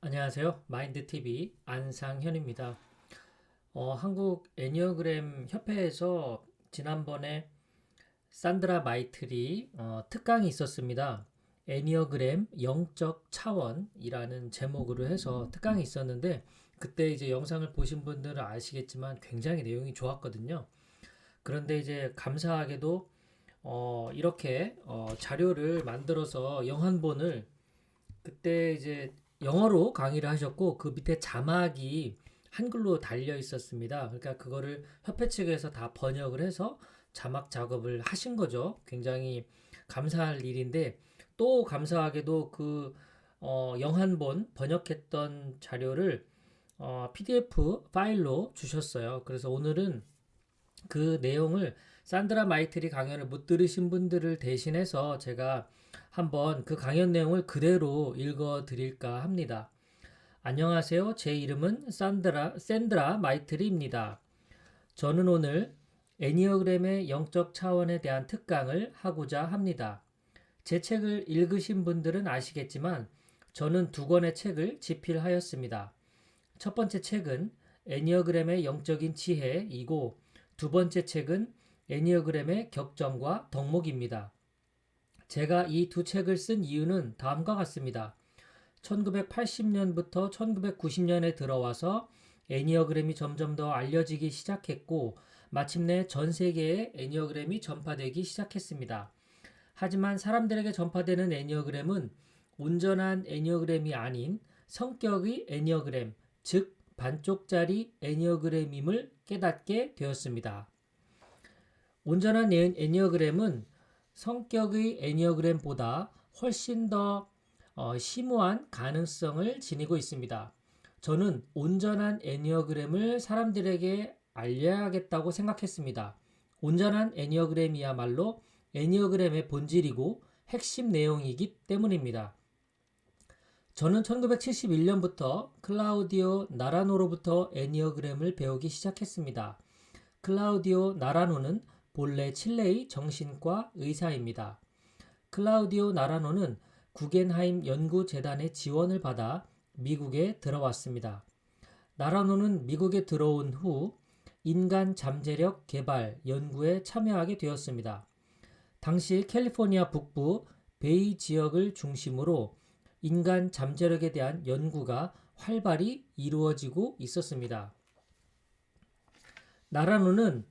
안녕하세요. 마인드TV 안상현입니다. 한국 애니어그램 협회에서 지난번에 산드라 마이틀이 특강이 있었습니다. 애니어그램 영적 차원이라는 제목으로 해서 특강이 있었는데 그때 이제 영상을 보신 분들은 아시겠지만 굉장히 내용이 좋았거든요. 그런데 이제 감사하게도 이렇게 자료를 만들어서 영한본을 그때 이제 영어로 강의를 하셨고 그 밑에 자막이 한글로 달려 있었습니다. 그러니까 그거를 협회 측에서 다 번역을 해서 자막 작업을 하신 거죠. 굉장히 감사할 일인데 또 감사하게도 그 영한본 번역했던 자료를 PDF 파일로 주셨어요. 그래서 오늘은 그 내용을 산드라 마이트리 강연을 못 들으신 분들을 대신해서 제가 한번 그 강연 내용을 그대로 읽어 드릴까 합니다. 안녕하세요. 제 이름은 샌드라 마이트리입니다. 저는 오늘 애니어그램의 영적 차원에 대한 특강을 하고자 합니다. 제 책을 읽으신 분들은 아시겠지만 저는 두 권의 책을 집필하였습니다. 첫 번째 책은 애니어그램의 영적인 지혜이고 두 번째 책은 애니어그램의 격정과 덕목입니다. 제가 이 두 책을 쓴 이유는 다음과 같습니다. 1980년부터 1990년에 들어와서 애니어그램이 점점 더 알려지기 시작했고 마침내 전 세계에 애니어그램이 전파되기 시작했습니다. 하지만 사람들에게 전파되는 애니어그램은 온전한 애니어그램이 아닌 성격의 애니어그램, 즉 반쪽짜리 애니어그램임을 깨닫게 되었습니다. 온전한 애니어그램은 성격의 애니어그램보다 훨씬 더 심오한 가능성을 지니고 있습니다. 저는 온전한 애니어그램을 사람들에게 알려야겠다고 생각했습니다. 온전한 애니어그램이야말로 애니어그램의 본질이고 핵심 내용이기 때문입니다. 저는 1971년부터 클라우디오 나라노로부터 애니어그램을 배우기 시작했습니다. 클라우디오 나라노는 본래 칠레의 정신과 의사입니다. 클라우디오 나라노는 구겐하임 연구재단의 지원을 받아 미국에 들어왔습니다. 나라노는 미국에 들어온 후 인간 잠재력 개발 연구에 참여하게 되었습니다. 당시 캘리포니아 북부 베이 지역을 중심으로 인간 잠재력에 대한 연구가 활발히 이루어지고 있었습니다. 나라노는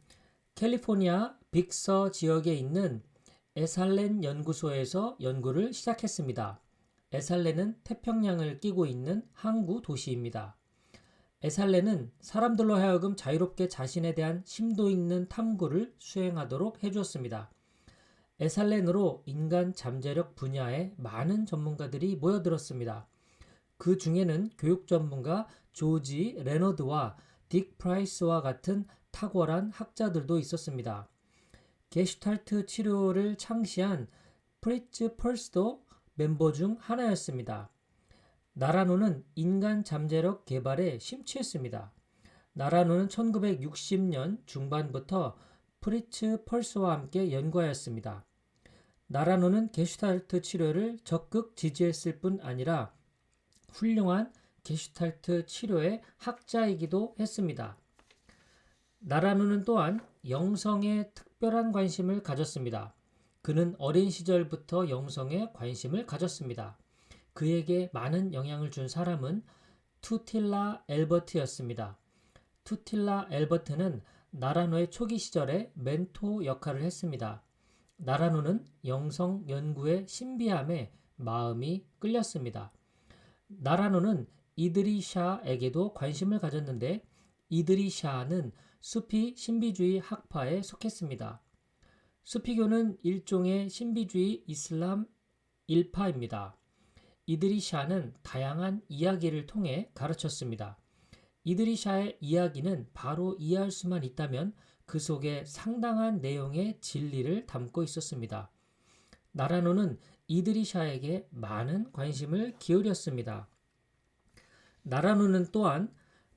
캘리포니아 빅서 지역에 있는 에살렌 연구소에서 연구를 시작했습니다. 에살렌은 태평양을 끼고 있는 항구 도시입니다. 에살렌은 사람들로 하여금 자유롭게 자신에 대한 심도 있는 탐구를 수행하도록 해주었습니다. 에살렌으로 인간 잠재력 분야에 많은 전문가들이 모여들었습니다. 그 중에는 교육 전문가 조지 레너드와 딕 프라이스와 같은 탁월한 학자들도 있었습니다. 게슈탈트 치료를 창시한 프리츠 펄스도 멤버 중 하나였습니다. 나라노는 인간 잠재력 개발에 심취했습니다. 나라노는 1960년 중반부터 프리츠 펄스와 함께 연구하였습니다. 나라노는 게슈탈트 치료를 적극 지지했을 뿐 아니라 훌륭한 게슈탈트 치료의 학자이기도 했습니다. 나라노는 또한 영성에 특별한 관심을 가졌습니다. 그는 어린 시절부터 영성에 관심을 가졌습니다. 그에게 많은 영향을 준 사람은 투틸라 엘버트였습니다. 투틸라 엘버트는 나라노의 초기 시절에 멘토 역할을 했습니다. 나라노는 영성 연구의 신비함에 마음이 끌렸습니다. 나라노는 이드리샤에게도 관심을 가졌는데 이드리샤는 수피 신비주의 학파에 속했습니다. 수피교는 일종의 신비주의 이슬람 일파입니다. 이드리샤는 다양한 이야기를 통해 가르쳤습니다. 이드리샤의 이야기는 바로 이해할 수만 있다면 그 속에 상당한 내용의 진리를 담고 있었습니다. 나라노는 이드리샤에게 많은 관심을 기울였습니다. 나라노는 또한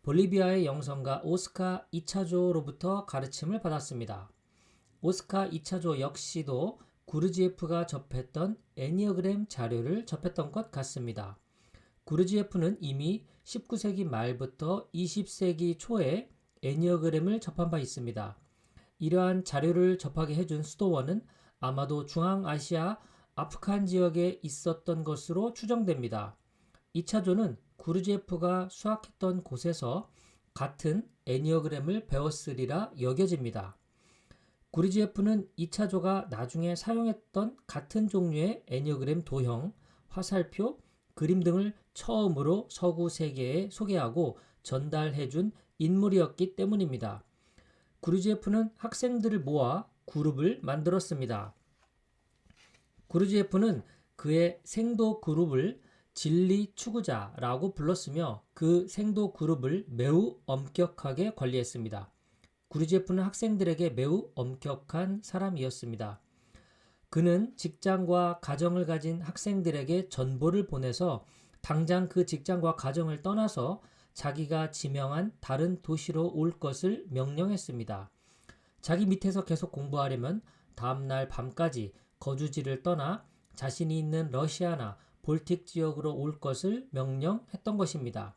볼리비아의 영성가 오스카 이차조로부터 가르침을 받았습니다. 오스카 이차조 역시도 구르지에프가 접했던 애니어그램 자료를 접했던 것 같습니다. 구르지에프는 이미 19세기 말부터 20세기 초에 애니어그램을 접한 바 있습니다. 이러한 자료를 접하게 해준 수도원은 아마도 중앙아시아 아프간 지역에 있었던 것으로 추정됩니다. 2차조는 구르지에프가 수학했던 곳에서 같은 애니어그램을 배웠으리라 여겨집니다. 구르지에프는 2차조가 나중에 사용했던 같은 종류의 애니어그램 도형, 화살표, 그림 등을 처음으로 서구 세계에 소개하고 전달해준 인물이었기 때문입니다. 구르지에프는 학생들을 모아 그룹을 만들었습니다. 구르지에프는 그의 생도 그룹을 진리 추구자라고 불렀으며 그 생도 그룹을 매우 엄격하게 관리했습니다. 구르지에프는 학생들에게 매우 엄격한 사람이었습니다. 그는 직장과 가정을 가진 학생들에게 전보를 보내서 당장 그 직장과 가정을 떠나서 자기가 지명한 다른 도시로 올 것을 명령했습니다. 자기 밑에서 계속 공부하려면 다음날 밤까지 거주지를 떠나 자신이 있는 러시아나 볼틱 지역으로 올 것을 명령했던 것입니다.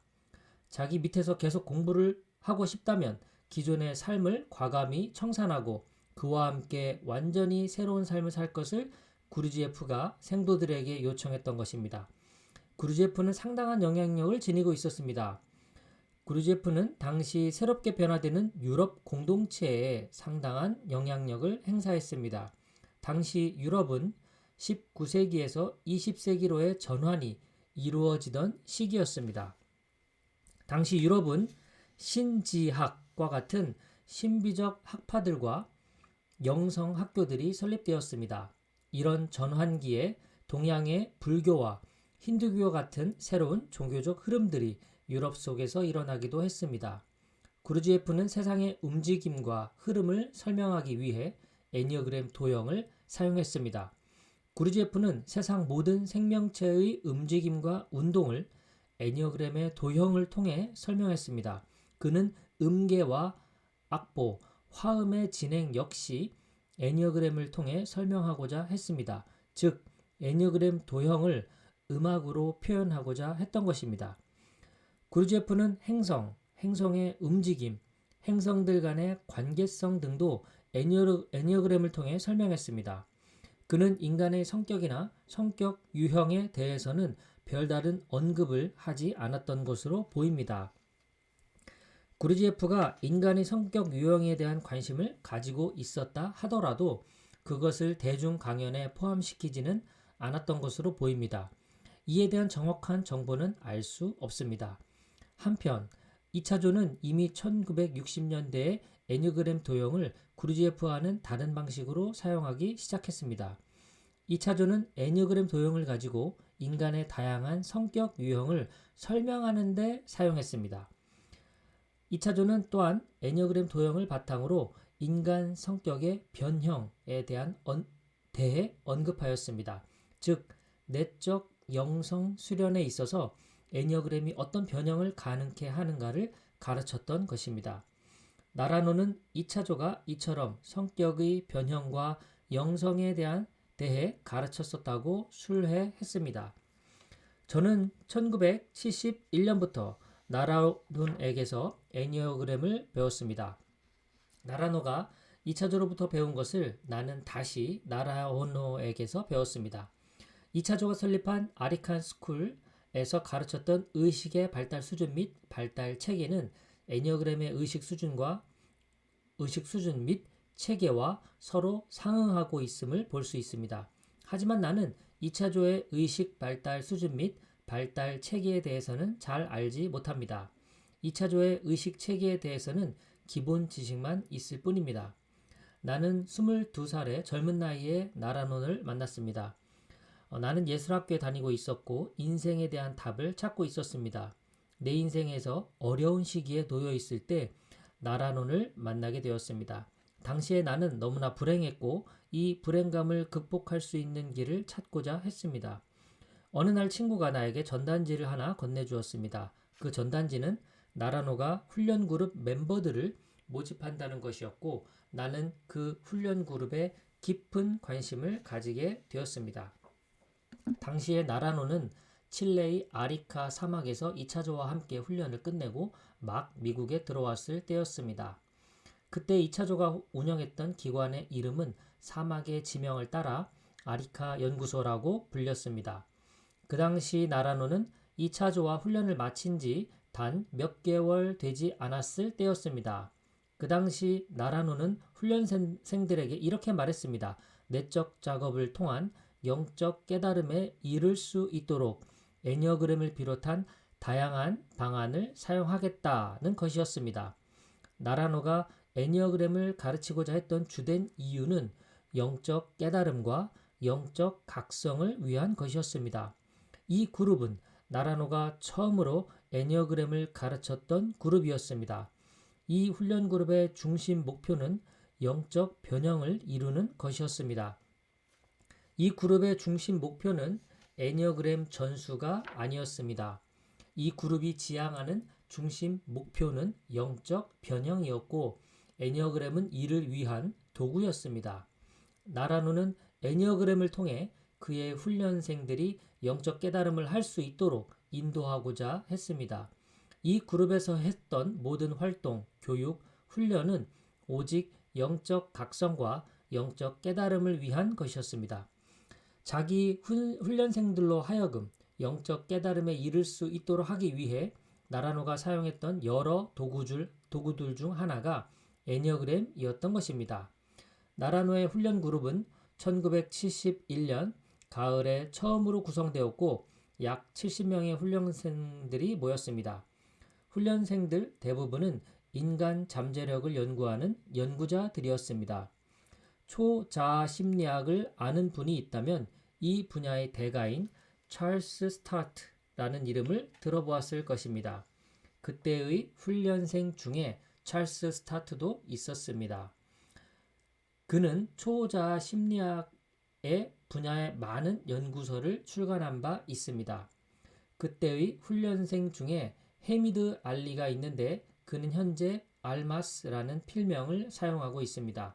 자기 밑에서 계속 공부를 하고 싶다면 기존의 삶을 과감히 청산하고 그와 함께 완전히 새로운 삶을 살 것을 구르지에프가 생도들에게 요청했던 것입니다. 구르지에프는 상당한 영향력을 지니고 있었습니다. 구르지에프는 당시 새롭게 변화되는 유럽 공동체에 상당한 영향력을 행사했습니다. 당시 유럽은 19세기에서 20세기로의 전환이 이루어지던 시기였습니다. 당시 유럽은 신지학과 같은 신비적 학파들과 영성 학교들이 설립되었습니다. 이런 전환기에 동양의 불교와 힌두교 같은 새로운 종교적 흐름들이 유럽 속에서 일어나기도 했습니다. 구르지에프는 세상의 움직임과 흐름을 설명하기 위해 애니어그램 도형을 사용했습니다. 구르지에프는 세상 모든 생명체의 움직임과 운동을 애니어그램의 도형을 통해 설명했습니다. 그는 음계와 악보, 화음의 진행 역시 애니어그램을 통해 설명하고자 했습니다. 즉, 애니어그램 도형을 음악으로 표현하고자 했던 것입니다. 구르지에프는 행성, 행성의 움직임, 행성들 간의 관계성 등도 애니어그램을 통해 설명했습니다. 그는 인간의 성격이나 성격 유형에 대해서는 별다른 언급을 하지 않았던 것으로 보입니다. 구르지에프가 인간의 성격 유형에 대한 관심을 가지고 있었다 하더라도 그것을 대중 강연에 포함시키지는 않았던 것으로 보입니다. 이에 대한 정확한 정보는 알 수 없습니다. 한편 2차조는 이미 1960년대에 애니어그램 도형을 구르지에프와는 다른 방식으로 사용하기 시작했습니다. 2차조는 애니어그램 도형을 가지고 인간의 다양한 성격 유형을 설명하는 데 사용했습니다. 2차조는 또한 애니어그램 도형을 바탕으로 인간 성격의 변형에 대해 언급하였습니다. 즉, 내적 영성 수련에 있어서 애니어그램이 어떤 변형을 가능케 하는가를 가르쳤던 것입니다. 나라노는 2차조가 이처럼 성격의 변형과 영성에 대해 가르쳤었다고 술해했습니다. 저는 1971년부터 나라논에게서 애니어그램을 배웠습니다. 나라노가 2차조로부터 배운 것을 나는 다시 나라노에게서 배웠습니다. 2차조가 설립한 아리칸 스쿨에서 가르쳤던 의식의 발달 수준 및 발달 체계는 애니어그램의 의식 수준 및 체계와 서로 상응하고 있음을 볼 수 있습니다. 하지만 나는 2차조의 의식 발달 수준 및 발달 체계에 대해서는 잘 알지 못합니다. 2차조의 의식 체계에 대해서는 기본 지식만 있을 뿐입니다. 나는 22살의 젊은 나이에 나라논을 만났습니다. 나는 예술학교에 다니고 있었고 인생에 대한 답을 찾고 있었습니다. 내 인생에서 어려운 시기에 놓여 있을 때 나라논을 만나게 되었습니다. 당시에 나는 너무나 불행했고 이 불행감을 극복할 수 있는 길을 찾고자 했습니다. 어느 날 친구가 나에게 전단지를 하나 건네주었습니다. 그 전단지는 나라노가 훈련 그룹 멤버들을 모집한다는 것이었고 나는 그 훈련 그룹에 깊은 관심을 가지게 되었습니다. 당시에 나라노는 칠레의 아리카 사막에서 2차조와 함께 훈련을 끝내고 막 미국에 들어왔을 때였습니다. 그때 2차조가 운영했던 기관의 이름은 사막의 지명을 따라 아리카 연구소라고 불렸습니다. 그 당시 나라노는 2차조와 훈련을 마친 지 단 몇 개월 되지 않았을 때였습니다. 그 당시 나라노는 훈련생들에게 이렇게 말했습니다. 내적 작업을 통한 영적 깨달음에 이를 수 있도록 애니어그램을 비롯한 다양한 방안을 사용하겠다는 것이었습니다. 나라노가 애니어그램을 가르치고자 했던 주된 이유는 영적 깨달음과 영적 각성을 위한 것이었습니다. 이 그룹은 나라노가 처음으로 애니어그램을 가르쳤던 그룹이었습니다. 이 훈련 그룹의 중심 목표는 영적 변형을 이루는 것이었습니다. 이 그룹의 중심 목표는 애니어그램 전수가 아니었습니다. 이 그룹이 지향하는 중심 목표는 영적 변형이었고 애니어그램은 이를 위한 도구였습니다. 나라노는 애니어그램을 통해 그의 훈련생들이 영적 깨달음을 할 수 있도록 인도하고자 했습니다. 이 그룹에서 했던 모든 활동, 교육, 훈련은 오직 영적 각성과 영적 깨달음을 위한 것이었습니다. 자기 훈련생들로 하여금 영적 깨달음에 이를 수 있도록 하기 위해 나라노가 사용했던 여러 도구들 중 하나가 애니어그램이었던 것입니다. 나라노의 훈련 그룹은 1971년 가을에 처음으로 구성되었고 약 70명의 훈련생들이 모였습니다. 훈련생들 대부분은 인간 잠재력을 연구하는 연구자들이었습니다. 초자아 심리학을 아는 분이 있다면 이 분야의 대가인 찰스 스타트라는 이름을 들어보았을 것입니다. 그때의 훈련생 중에 찰스 스타트도 있었습니다. 그는 초자아 심리학의 분야에 많은 연구서를 출간한 바 있습니다. 그때의 훈련생 중에 해미드 알리가 있는데 그는 현재 알마스라는 필명을 사용하고 있습니다.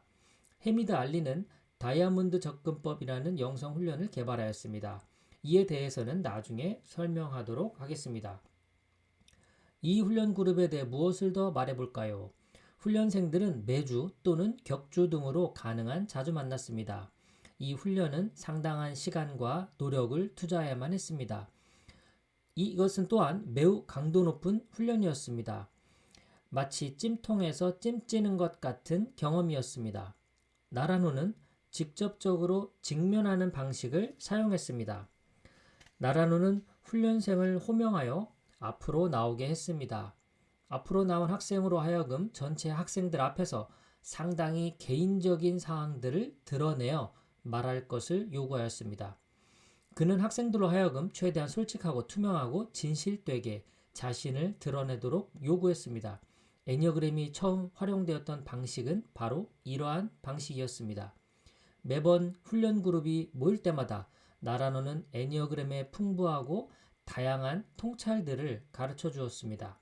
해미드 알리는 다이아몬드 접근법이라는 영성 훈련을 개발하였습니다. 이에 대해서는 나중에 설명하도록 하겠습니다. 이 훈련 그룹에 대해 무엇을 더 말해볼까요? 훈련생들은 매주 또는 격주 등으로 가능한 자주 만났습니다. 이 훈련은 상당한 시간과 노력을 투자해야만 했습니다. 이것은 또한 매우 강도 높은 훈련이었습니다. 마치 찜통에서 찜 찌는 것 같은 경험이었습니다. 나라노는 직접적으로 직면하는 방식을 사용했습니다. 나라노는 훈련생을 호명하여 앞으로 나오게 했습니다. 앞으로 나온 학생으로 하여금 전체 학생들 앞에서 상당히 개인적인 사항들을 드러내어 말할 것을 요구하였습니다. 그는 학생들로 하여금 최대한 솔직하고 투명하고 진실되게 자신을 드러내도록 요구했습니다. 애니어그램이 처음 활용되었던 방식은 바로 이러한 방식이었습니다. 매번 훈련 그룹이 모일 때마다 나라노는 애니어그램의 풍부하고 다양한 통찰들을 가르쳐 주었습니다.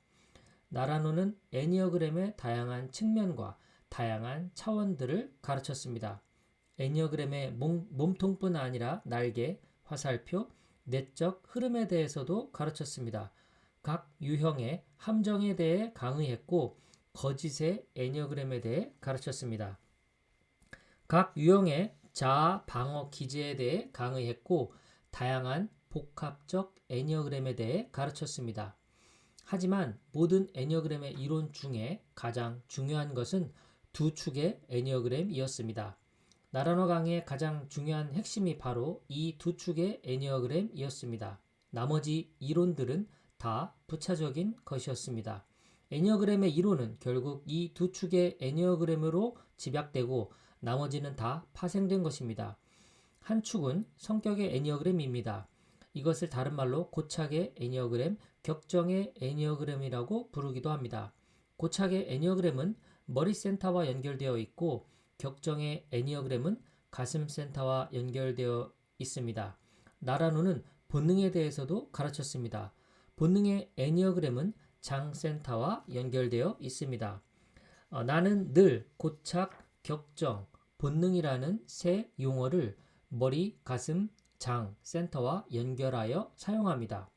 나라노는 애니어그램의 다양한 측면과 다양한 차원들을 가르쳤습니다. 애니어그램의 몸통뿐 아니라 날개, 화살표, 내적 흐름에 대해서도 가르쳤습니다. 각 유형의 함정에 대해 강의했고 거짓의 애니어그램에 대해 가르쳤습니다. 각 유형의 자아 방어 기제에 대해 강의했고 다양한 복합적 애니어그램에 대해 가르쳤습니다. 하지만 모든 애니어그램의 이론 중에 가장 중요한 것은 두 축의 애니어그램이었습니다. 나라노 강의의 가장 중요한 핵심이 바로 이 두 축의 애니어그램이었습니다. 나머지 이론들은 다 부차적인 것이었습니다. 애니어그램의 이론은 결국 이 두 축의 애니어그램으로 집약되고 나머지는 다 파생된 것입니다. 한 축은 성격의 애니어그램입니다. 이것을 다른 말로 고착의 애니어그램, 격정의 애니어그램이라고 부르기도 합니다. 고착의 애니어그램은 머리 센터와 연결되어 있고 격정의 애니어그램은 가슴 센터와 연결되어 있습니다. 나라노는 본능에 대해서도 가르쳤습니다. 본능의 애니어그램은 장 센터와 연결되어 있습니다. 나는 늘 고착, 격정, 본능이라는 세 용어를 머리, 가슴, 장, 센터와 연결하여 사용합니다.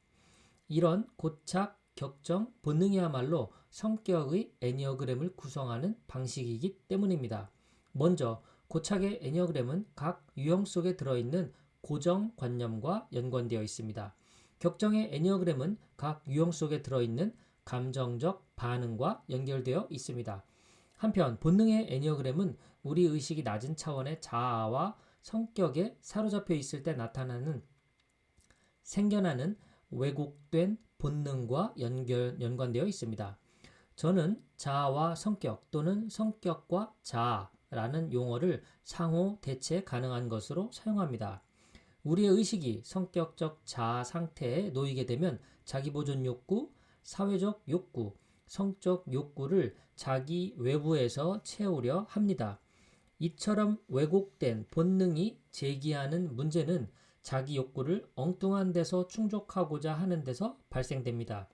이런 고착, 격정, 본능이야말로 성격의 애니어그램을 구성하는 방식이기 때문입니다. 먼저 고착의 애니어그램은 각 유형 속에 들어있는 고정관념과 연관되어 있습니다. 격정의 애니어그램은 각 유형 속에 들어있는 감정적 반응과 연결되어 있습니다. 한편 본능의 애니어그램은 우리 의식이 낮은 차원의 자아와 성격에 사로잡혀 있을 때 나타나는 생겨나는 왜곡된 본능과 연관되어 있습니다. 저는 자아와 성격 또는 성격과 자아라는 용어를 상호 대체 가능한 것으로 사용합니다. 우리의 의식이 성격적 자아 상태에 놓이게 되면 자기보존 욕구, 사회적 욕구, 성적 욕구를 자기 외부에서 채우려 합니다. 이처럼 왜곡된 본능이 제기하는 문제는 자기 욕구를 엉뚱한 데서 충족하고자 하는 데서 발생됩니다.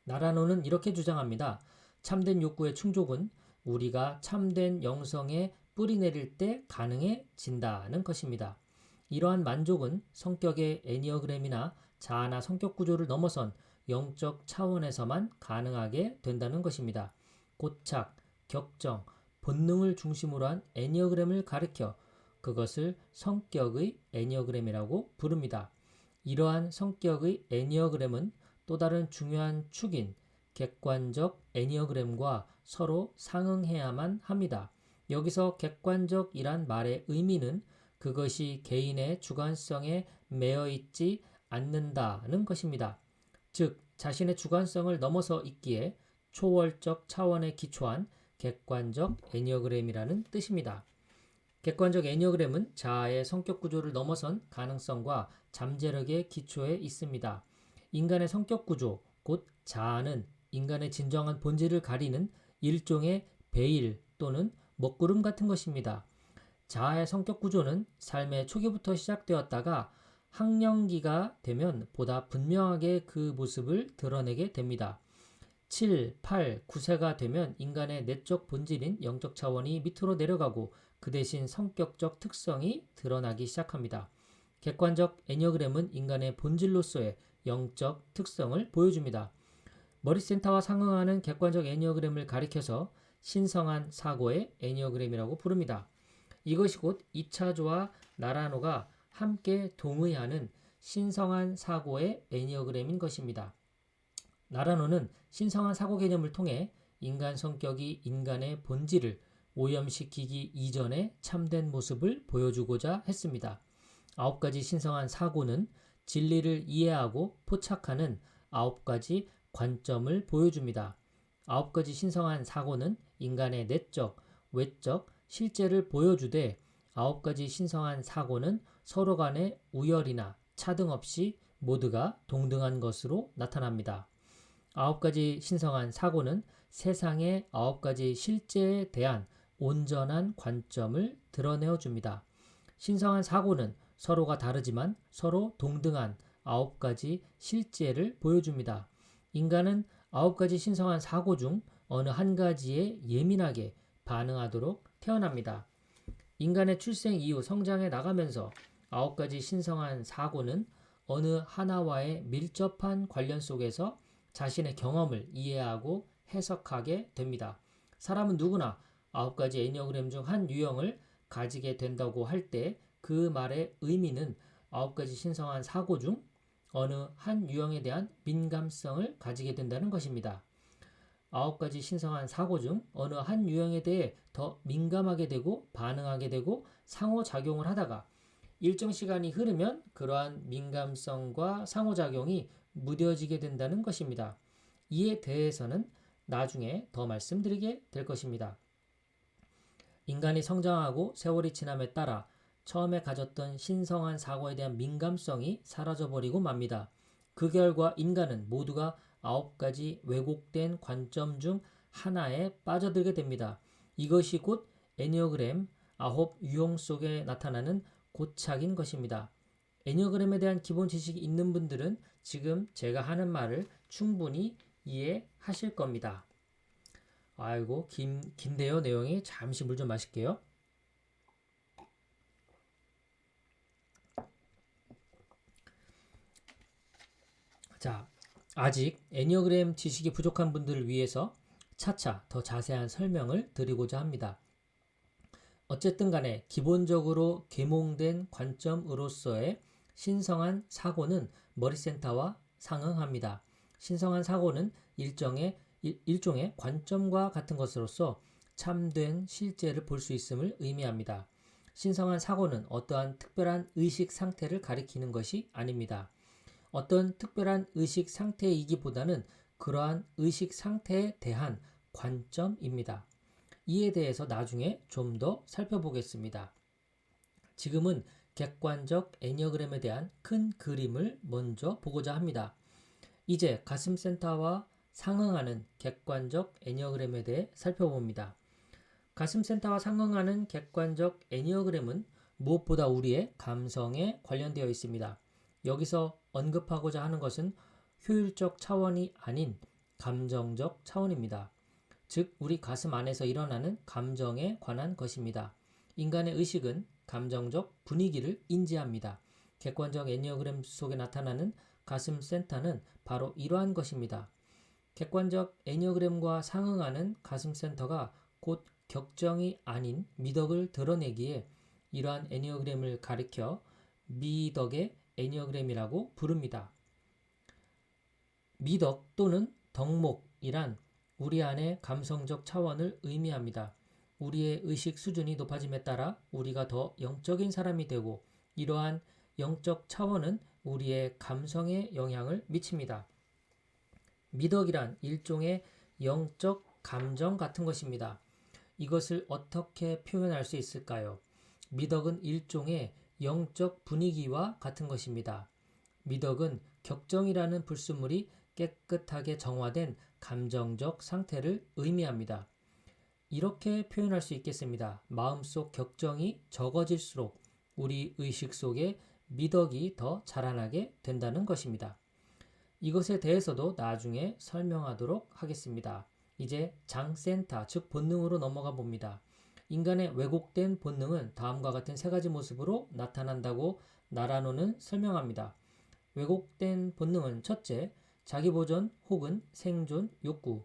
나라노는 이렇게 주장합니다. 참된 욕구의 충족은 우리가 참된 영성에 뿌리 내릴 때 가능해진다는 것입니다. 이러한 만족은 성격의 애니어그램이나 자아나 성격 구조를 넘어선 영적 차원에서만 가능하게 된다는 것입니다. 고착, 격정, 본능을 중심으로 한 애니어그램을 가리켜 그것을 성격의 애니어그램이라고 부릅니다. 이러한 성격의 애니어그램은 또 다른 중요한 축인 객관적 애니어그램과 서로 상응해야만 합니다. 여기서 객관적이란 말의 의미는 그것이 개인의 주관성에 매여 있지 않는다는 것입니다. 즉, 자신의 주관성을 넘어서 있기에 초월적 차원에 기초한 객관적 애니어그램이라는 뜻입니다. 객관적 애니어그램은 자아의 성격 구조를 넘어선 가능성과 잠재력의 기초에 있습니다. 인간의 성격 구조, 곧 자아는 인간의 진정한 본질을 가리는 일종의 베일 또는 먹구름 같은 것입니다. 자아의 성격 구조는 삶의 초기부터 시작되었다가 학령기가 되면 보다 분명하게 그 모습을 드러내게 됩니다. 7, 8, 9세가 되면 인간의 내적 본질인 영적 차원이 밑으로 내려가고 그 대신 성격적 특성이 드러나기 시작합니다. 객관적 애니어그램은 인간의 본질로서의 영적 특성을 보여줍니다. 머리센터와 상응하는 객관적 애니어그램을 가리켜서 신성한 사고의 애니어그램이라고 부릅니다. 이것이 곧 이차조와 나라노가 함께 동의하는 신성한 사고의 애니어그램인 것입니다. 나라노는 신성한 사고 개념을 통해 인간 성격이 인간의 본질을 오염시키기 이전의 참된 모습을 보여주고자 했습니다. 9가지 신성한 사고는 진리를 이해하고 포착하는 9가지 관점을 보여줍니다. 9가지 신성한 사고는 인간의 내적, 외적, 실제를 보여주되 9가지 신성한 사고는 서로 간의 우열이나 차등 없이 모두가 동등한 것으로 나타납니다. 9가지 신성한 사고는 세상의 9가지 실제에 대한 온전한 관점을 드러내어 줍니다. 신성한 사고는 서로가 다르지만 서로 동등한 9가지 실제를 보여줍니다. 인간은 9가지 신성한 사고 중 어느 한 가지에 예민하게 반응하도록 태어납니다. 인간의 출생 이후 성장해 나가면서 9가지 신성한 사고는 어느 하나와의 밀접한 관련 속에서 자신의 경험을 이해하고 해석하게 됩니다. 사람은 누구나 9가지 애니어그램 중 한 유형을 가지게 된다고 할 때 그 말의 의미는 9가지 신성한 사고 중 어느 한 유형에 대한 민감성을 가지게 된다는 것입니다. 9가지 신성한 사고 중 어느 한 유형에 대해 더 민감하게 되고 반응하게 되고 상호작용을 하다가 일정 시간이 흐르면 그러한 민감성과 상호작용이 무뎌지게 된다는 것입니다. 이에 대해서는 나중에 더 말씀드리게 될 것입니다. 인간이 성장하고 세월이 지남에 따라 처음에 가졌던 신성한 사고에 대한 민감성이 사라져버리고 맙니다. 그 결과 인간은 모두가 9가지 왜곡된 관점 중 하나에 빠져들게 됩니다. 이것이 곧 애니어그램 9 유형 속에 나타나는 고착인 것입니다. 애니어그램에 대한 기본 지식이 있는 분들은 지금 제가 하는 말을 충분히 이해하실 겁니다. 아이고 긴데요 내용이. 잠시 물 좀 마실게요. 자, 아직 애니어그램 지식이 부족한 분들을 위해서 차차 더 자세한 설명을 드리고자 합니다. 어쨌든 간에 기본적으로 계몽된 관점으로서의 신성한 사고는 머리센터와 상응합니다. 신성한 사고는 일종의 관점과 같은 것으로서 참된 실제를 볼 수 있음을 의미합니다. 신성한 사고는 어떠한 특별한 의식 상태를 가리키는 것이 아닙니다. 어떤 특별한 의식 상태이기보다는 그러한 의식 상태에 대한 관점입니다. 이에 대해서 나중에 좀 더 살펴보겠습니다. 지금은 객관적 애니어그램에 대한 큰 그림을 먼저 보고자 합니다. 이제 가슴센터와 상응하는 객관적 애니어그램에 대해 살펴봅니다. 가슴센터와 상응하는 객관적 애니어그램은 무엇보다 우리의 감성에 관련되어 있습니다. 여기서 언급하고자 하는 것은 효율적 차원이 아닌 감정적 차원입니다. 즉, 우리 가슴 안에서 일어나는 감정에 관한 것입니다. 인간의 의식은 감정적 분위기를 인지합니다. 객관적 애니어그램 속에 나타나는 가슴 센터는 바로 이러한 것입니다. 객관적 애니어그램과 상응하는 가슴 센터가 곧 격정이 아닌 미덕을 드러내기에 이러한 애니어그램을 가리켜 미덕의 애니어그램이라고 부릅니다. 미덕 또는 덕목이란 우리 안의 감성적 차원을 의미합니다. 우리의 의식 수준이 높아짐에 따라 우리가 더 영적인 사람이 되고 이러한 영적 차원은 우리의 감성에 영향을 미칩니다. 미덕이란 일종의 영적 감정 같은 것입니다. 이것을 어떻게 표현할 수 있을까요? 미덕은 일종의 영적 분위기와 같은 것입니다. 미덕은 격정이라는 불순물이 깨끗하게 정화된 감정적 상태를 의미합니다. 이렇게 표현할 수 있겠습니다. 마음속 격정이 적어질수록 우리 의식 속에 미덕이 더 자라나게 된다는 것입니다. 이것에 대해서도 나중에 설명하도록 하겠습니다. 이제 장센터, 즉 본능으로 넘어가 봅니다. 인간의 왜곡된 본능은 다음과 같은 세 가지 모습으로 나타난다고 나라노는 설명합니다. 왜곡된 본능은 첫째, 자기보존 혹은 생존 욕구,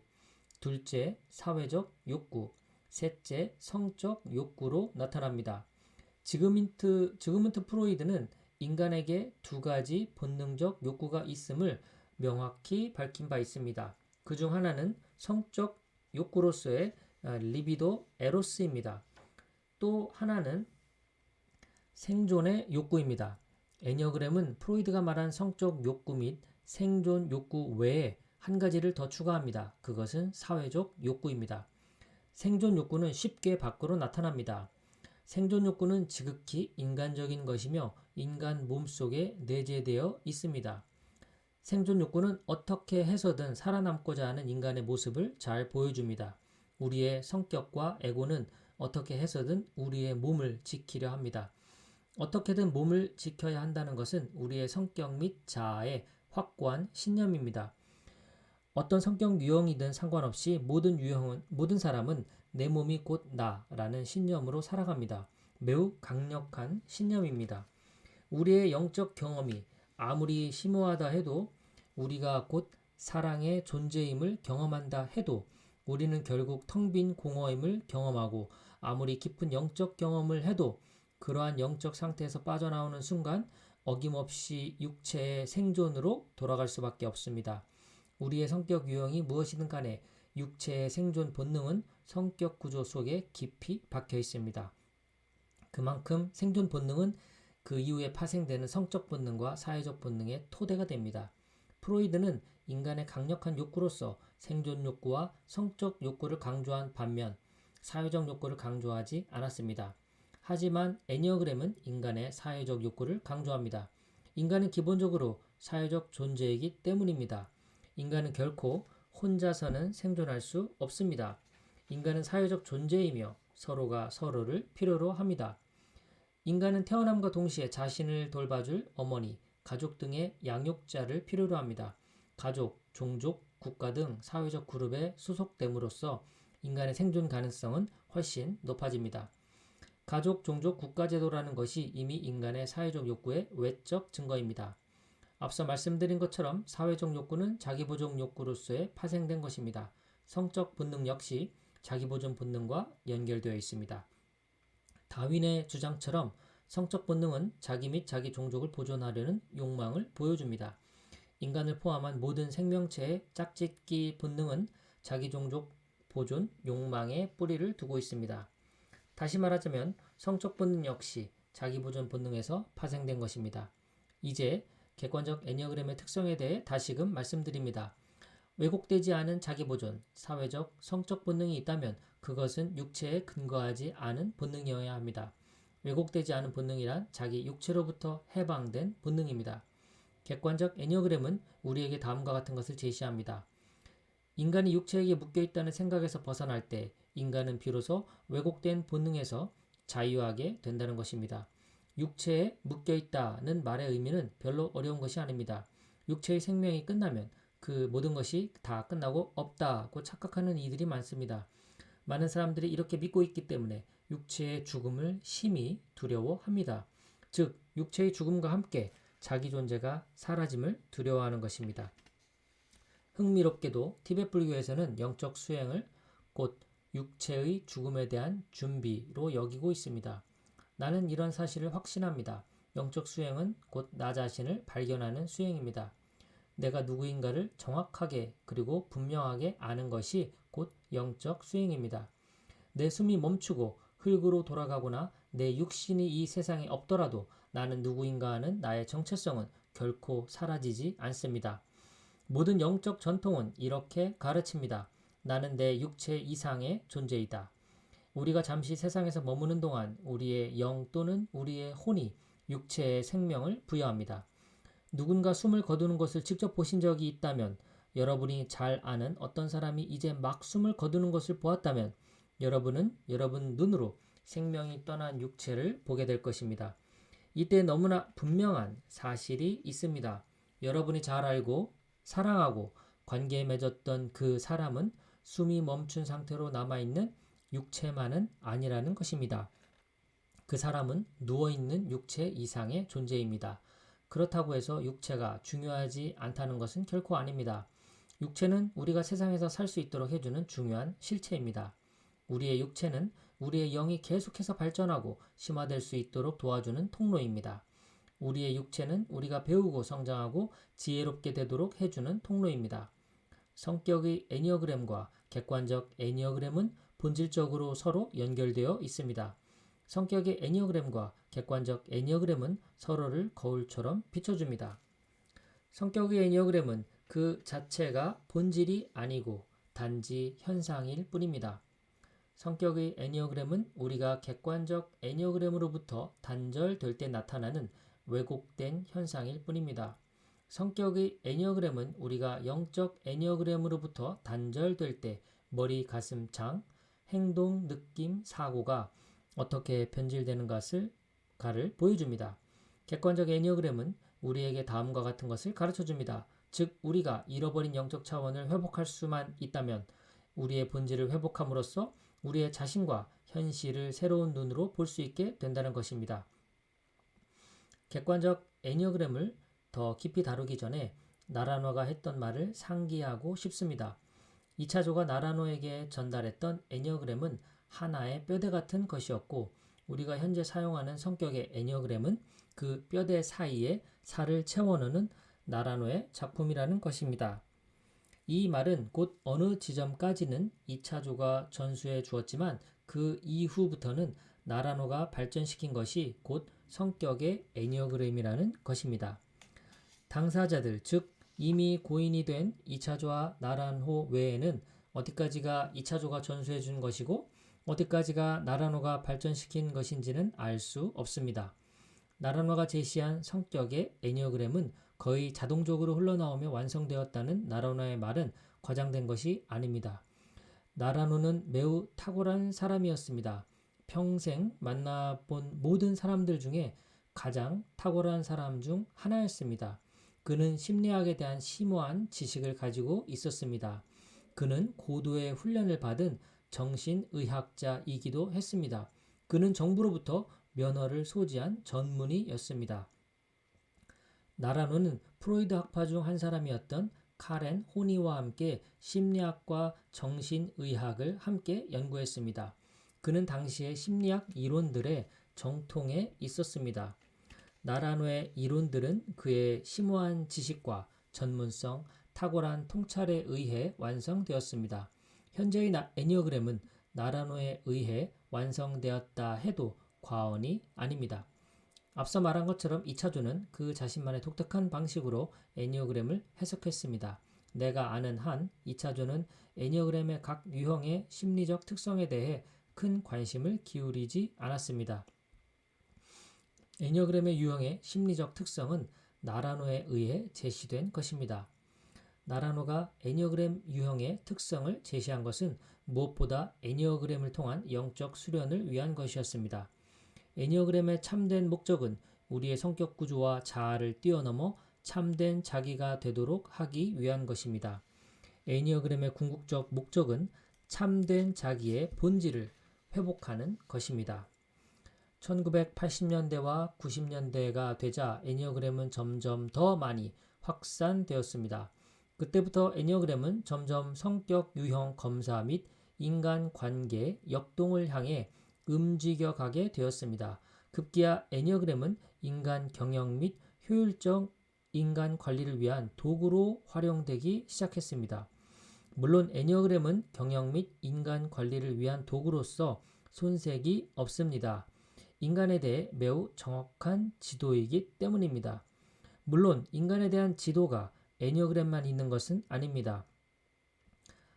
둘째, 사회적 욕구, 셋째, 성적 욕구로 나타납니다. 지그문트 프로이드는 인간에게 두 가지 본능적 욕구가 있음을 명확히 밝힌 바 있습니다. 그 중 하나는 성적 욕구로서의 리비도 에로스입니다. 또 하나는 생존의 욕구입니다. 애니어그램은 프로이드가 말한 성적 욕구 및 생존 욕구 외에 한 가지를 더 추가합니다. 그것은 사회적 욕구입니다. 생존 욕구는 쉽게 밖으로 나타납니다. 생존 욕구는 지극히 인간적인 것이며 인간 몸속에 내재되어 있습니다. 생존 욕구는 어떻게 해서든 살아남고자 하는 인간의 모습을 잘 보여줍니다. 우리의 성격과 에고는 어떻게 해서든 우리의 몸을 지키려 합니다. 어떻게든 몸을 지켜야 한다는 것은 우리의 성격 및 자아의 확고한 신념입니다. 어떤 성격 유형이든 상관없이 모든 사람은 내 몸이 곧 나라는 신념으로 살아갑니다. 매우 강력한 신념입니다. 우리의 영적 경험이 아무리 심오하다 해도 우리가 곧 사랑의 존재임을 경험한다 해도 우리는 결국 텅 빈 공허임을 경험하고 아무리 깊은 영적 경험을 해도 그러한 영적 상태에서 빠져나오는 순간 어김없이 육체의 생존으로 돌아갈 수밖에 없습니다. 우리의 성격 유형이 무엇이든 간에 육체의 생존 본능은 성격 구조 속에 깊이 박혀 있습니다. 그만큼 생존 본능은 그 이후에 파생되는 성적 본능과 사회적 본능의 토대가 됩니다. 프로이드는 인간의 강력한 욕구로서 생존 욕구와 성적 욕구를 강조한 반면 사회적 욕구를 강조하지 않았습니다. 하지만 애니어그램은 인간의 사회적 욕구를 강조합니다. 인간은 기본적으로 사회적 존재이기 때문입니다. 인간은 결코 혼자서는 생존할 수 없습니다. 인간은 사회적 존재이며 서로가 서로를 필요로 합니다. 인간은 태어남과 동시에 자신을 돌봐줄 어머니, 가족 등의 양육자를 필요로 합니다. 가족, 종족, 국가 등 사회적 그룹에 소속됨으로써 인간의 생존 가능성은 훨씬 높아집니다. 가족, 종족, 국가 제도라는 것이 이미 인간의 사회적 욕구의 외적 증거입니다. 앞서 말씀드린 것처럼 사회적 욕구는 자기보존 욕구로서의 파생된 것입니다. 성적 본능 역시 자기보존 본능과 연결되어 있습니다. 다윈의 주장처럼 성적 본능은 자기 및 자기 종족을 보존하려는 욕망을 보여줍니다. 인간을 포함한 모든 생명체의 짝짓기 본능은 자기 종족 보존 욕망에 뿌리를 두고 있습니다. 다시 말하자면 성적 본능 역시 자기 보존 본능에서 파생된 것입니다. 이제 객관적 애니어그램의 특성에 대해 다시금 말씀드립니다. 왜곡되지 않은 자기 보존, 사회적, 성적 본능이 있다면 그것은 육체에 근거하지 않은 본능이어야 합니다. 왜곡되지 않은 본능이란 자기 육체로부터 해방된 본능입니다. 객관적 애니어그램은 우리에게 다음과 같은 것을 제시합니다. 인간이 육체에게 묶여있다는 생각에서 벗어날 때 인간은 비로소 왜곡된 본능에서 자유하게 된다는 것입니다. 육체에 묶여있다는 말의 의미는 별로 어려운 것이 아닙니다. 육체의 생명이 끝나면 그 모든 것이 다 끝나고 없다고 착각하는 이들이 많습니다. 많은 사람들이 이렇게 믿고 있기 때문에 육체의 죽음을 심히 두려워합니다. 즉, 육체의 죽음과 함께 자기 존재가 사라짐을 두려워하는 것입니다. 흥미롭게도 티베트 불교에서는 영적 수행을 곧 육체의 죽음에 대한 준비로 여기고 있습니다. 나는 이런 사실을 확신합니다. 영적 수행은 곧 나 자신을 발견하는 수행입니다. 내가 누구인가를 정확하게 그리고 분명하게 아는 것이 곧 영적 수행입니다. 내 숨이 멈추고 흙으로 돌아가거나 내 육신이 이 세상에 없더라도 나는 누구인가 하는 나의 정체성은 결코 사라지지 않습니다. 모든 영적 전통은 이렇게 가르칩니다. 나는 내 육체 이상의 존재이다. 우리가 잠시 세상에서 머무는 동안 우리의 영 또는 우리의 혼이 육체에 생명을 부여합니다. 누군가 숨을 거두는 것을 직접 보신 적이 있다면, 여러분이 잘 아는 어떤 사람이 이제 막 숨을 거두는 것을 보았다면 여러분은 여러분 눈으로 생명이 떠난 육체를 보게 될 것입니다. 이때 너무나 분명한 사실이 있습니다. 여러분이 잘 알고 사랑하고 관계에 맺었던 그 사람은 숨이 멈춘 상태로 남아있는 육체만은 아니라는 것입니다. 그 사람은 누워있는 육체 이상의 존재입니다. 그렇다고 해서 육체가 중요하지 않다는 것은 결코 아닙니다. 육체는 우리가 세상에서 살 수 있도록 해주는 중요한 실체입니다. 우리의 육체는 우리의 영이 계속해서 발전하고 심화될 수 있도록 도와주는 통로입니다. 우리의 육체는 우리가 배우고 성장하고 지혜롭게 되도록 해주는 통로입니다. 성격의 애니어그램과 객관적 애니어그램은 본질적으로 서로 연결되어 있습니다. 성격의 애니어그램과 객관적 애니어그램은 서로를 거울처럼 비춰줍니다. 성격의 애니어그램은 그 자체가 본질이 아니고 단지 현상일 뿐입니다. 성격의 애니어그램은 우리가 객관적 애니어그램으로부터 단절될 때 나타나는 왜곡된 현상일 뿐입니다. 성격의 애니어그램은 우리가 영적 애니어그램으로부터 단절될 때 머리, 가슴, 장, 행동, 느낌, 사고가 어떻게 변질되는 가를 보여줍니다. 객관적 애니어그램은 우리에게 다음과 같은 것을 가르쳐줍니다. 즉, 우리가 잃어버린 영적 차원을 회복할 수만 있다면 우리의 본질을 회복함으로써 우리의 자신과 현실을 새로운 눈으로 볼 수 있게 된다는 것입니다. 객관적 애니어그램을 더 깊이 다루기 전에 나라노가 했던 말을 상기하고 싶습니다. 2차조가 나라노에게 전달했던 애니어그램은 하나의 뼈대 같은 것이었고, 우리가 현재 사용하는 성격의 애니어그램은 그 뼈대 사이에 살을 채워넣는 나라노의 작품이라는 것입니다. 이 말은 곧 어느 지점까지는 2차조가 전수해 주었지만 그 이후부터는 나라노가 발전시킨 것이 곧 성격의 애니어그램이라는 것입니다. 당사자들, 즉 이미 고인이 된 2차조와 나란호 외에는 어디까지가 2차조가 전수해 준 것이고 어디까지가 나라노가 발전시킨 것인지는 알 수 없습니다. 나라노가 제시한 성격의 애니어그램은 거의 자동적으로 흘러나오며 완성되었다는 나라노의 말은 과장된 것이 아닙니다. 나라노는 매우 탁월한 사람이었습니다. 평생 만나본 모든 사람들 중에 가장 탁월한 사람 중 하나였습니다. 그는 심리학에 대한 심오한 지식을 가지고 있었습니다. 그는 고도의 훈련을 받은 정신의학자이기도 했습니다. 그는 정부로부터 면허를 소지한 전문의였습니다. 나라노는 프로이드 학파 중 한 사람이었던 카렌 호니와 함께 심리학과 정신의학을 함께 연구했습니다. 그는 당시의 심리학 이론들의 정통에 있었습니다. 나라노의 이론들은 그의 심오한 지식과 전문성, 탁월한 통찰에 의해 완성되었습니다. 현재의 애니어그램은 나라노에 의해 완성되었다 해도 과언이 아닙니다. 앞서 말한 것처럼 2차조는 그 자신만의 독특한 방식으로 애니어그램을 해석했습니다. 내가 아는 한 2차조는 애니어그램의 각 유형의 심리적 특성에 대해 큰 관심을 기울이지 않았습니다. 애니어그램의 유형의 심리적 특성은 나라노에 의해 제시된 것입니다. 나라노가 애니어그램 유형의 특성을 제시한 것은 무엇보다 애니어그램을 통한 영적 수련을 위한 것이었습니다. 애니어그램의 참된 목적은 우리의 성격 구조와 자아를 뛰어넘어 참된 자기가 되도록 하기 위한 것입니다. 애니어그램의 궁극적 목적은 참된 자기의 본질을 회복하는 것입니다. 1980년대와 90년대가 되자 애니어그램은 점점 더 많이 확산되었습니다. 그때부터 애니어그램은 점점 성격 유형 검사 및 인간관계 역동을 향해 움직여가게 되었습니다. 급기야 애니어그램은 인간 경영 및 효율적 인간 관리를 위한 도구로 활용되기 시작했습니다. 물론 애니어그램은 경영 및 인간 관리를 위한 도구로서 손색이 없습니다. 인간에 대해 매우 정확한 지도이기 때문입니다. 물론 인간에 대한 지도가 애니어그램만 있는 것은 아닙니다.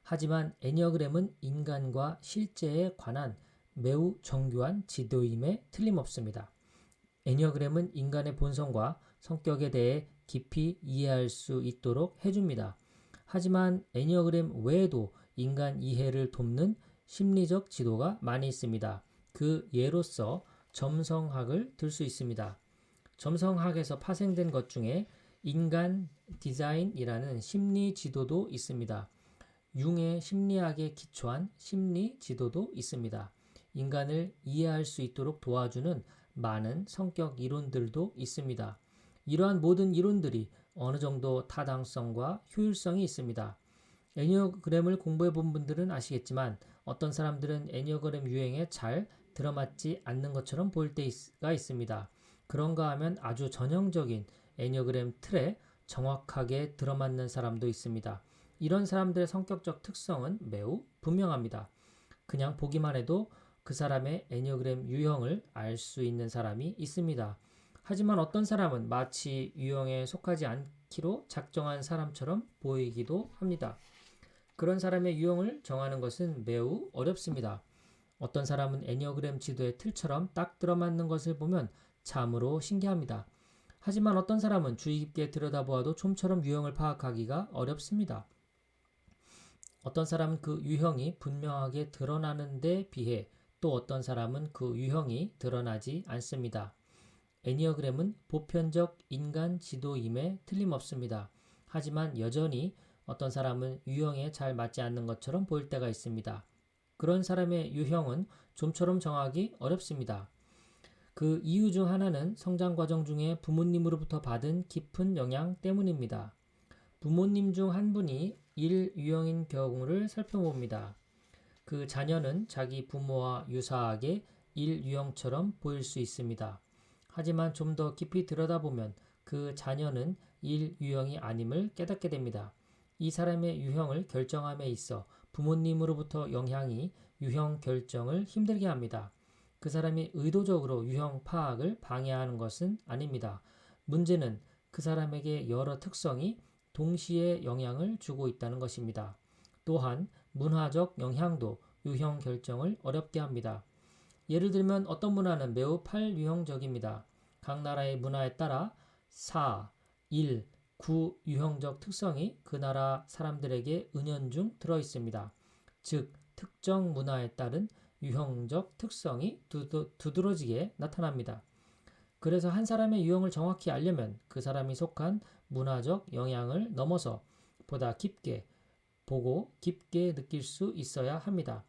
하지만 애니어그램은 인간과 실제에 관한 매우 정교한 지도임에 틀림없습니다. 애니어그램은 인간의 본성과 성격에 대해 깊이 이해할 수 있도록 해줍니다. 하지만 애니어그램 외에도 인간 이해를 돕는 심리적 지도가 많이 있습니다. 그 예로서 점성학을 들 수 있습니다. 점성학에서 파생된 것 중에 인간 디자인이라는 심리 지도도 있습니다. 융의 심리학에 기초한 심리 지도도 있습니다. 인간을 이해할 수 있도록 도와주는 많은 성격 이론들도 있습니다. 이러한 모든 이론들이 어느 정도 타당성과 효율성이 있습니다. 애니어그램을 공부해 본 분들은 아시겠지만 어떤 사람들은 애니어그램 유행에 잘 들어맞지 않는 것처럼 보일 때가 있습니다. 그런가 하면 아주 전형적인 애니어그램 틀에 정확하게 들어맞는 사람도 있습니다. 이런 사람들의 성격적 특성은 매우 분명합니다. 그냥 보기만 해도 그 사람의 애니어그램 유형을 알 수 있는 사람이 있습니다. 하지만 어떤 사람은 마치 유형에 속하지 않기로 작정한 사람처럼 보이기도 합니다. 그런 사람의 유형을 정하는 것은 매우 어렵습니다. 어떤 사람은 애니어그램 지도의 틀처럼 딱 들어맞는 것을 보면 참으로 신기합니다. 하지만 어떤 사람은 주의 깊게 들여다보아도 좀처럼 유형을 파악하기가 어렵습니다. 어떤 사람은 그 유형이 분명하게 드러나는 데 비해 또 어떤 사람은 그 유형이 드러나지 않습니다. 애니어그램은 보편적 인간 지도임에 틀림없습니다. 하지만 여전히 어떤 사람은 유형에 잘 맞지 않는 것처럼 보일 때가 있습니다. 그런 사람의 유형은 좀처럼 정하기 어렵습니다. 그 이유 중 하나는 성장 과정 중에 부모님으로부터 받은 깊은 영향 때문입니다. 부모님 중 한 분이 1유형인 경우를 살펴봅니다. 그 자녀는 자기 부모와 유사하게 1유형처럼 보일 수 있습니다. 하지만 좀 더 깊이 들여다보면 그 자녀는 1유형이 아님을 깨닫게 됩니다. 이 사람의 유형을 결정함에 있어 부모님으로부터 영향이 유형 결정을 힘들게 합니다. 그 사람이 의도적으로 유형 파악을 방해하는 것은 아닙니다. 문제는 그 사람에게 여러 특성이 동시에 영향을 주고 있다는 것입니다. 또한 문화적 영향도 유형 결정을 어렵게 합니다. 예를 들면 어떤 문화는 매우 팔유형적입니다. 각 나라의 문화에 따라 4, 1, 9 유형적 특성이 그 나라 사람들에게 은연중 들어 있습니다. 즉, 특정 문화에 따른 유형적 특성이 두드러지게 나타납니다. 그래서 한 사람의 유형을 정확히 알려면 그 사람이 속한 문화적 영향을 넘어서 보다 깊게 보고 깊게 느낄 수 있어야 합니다.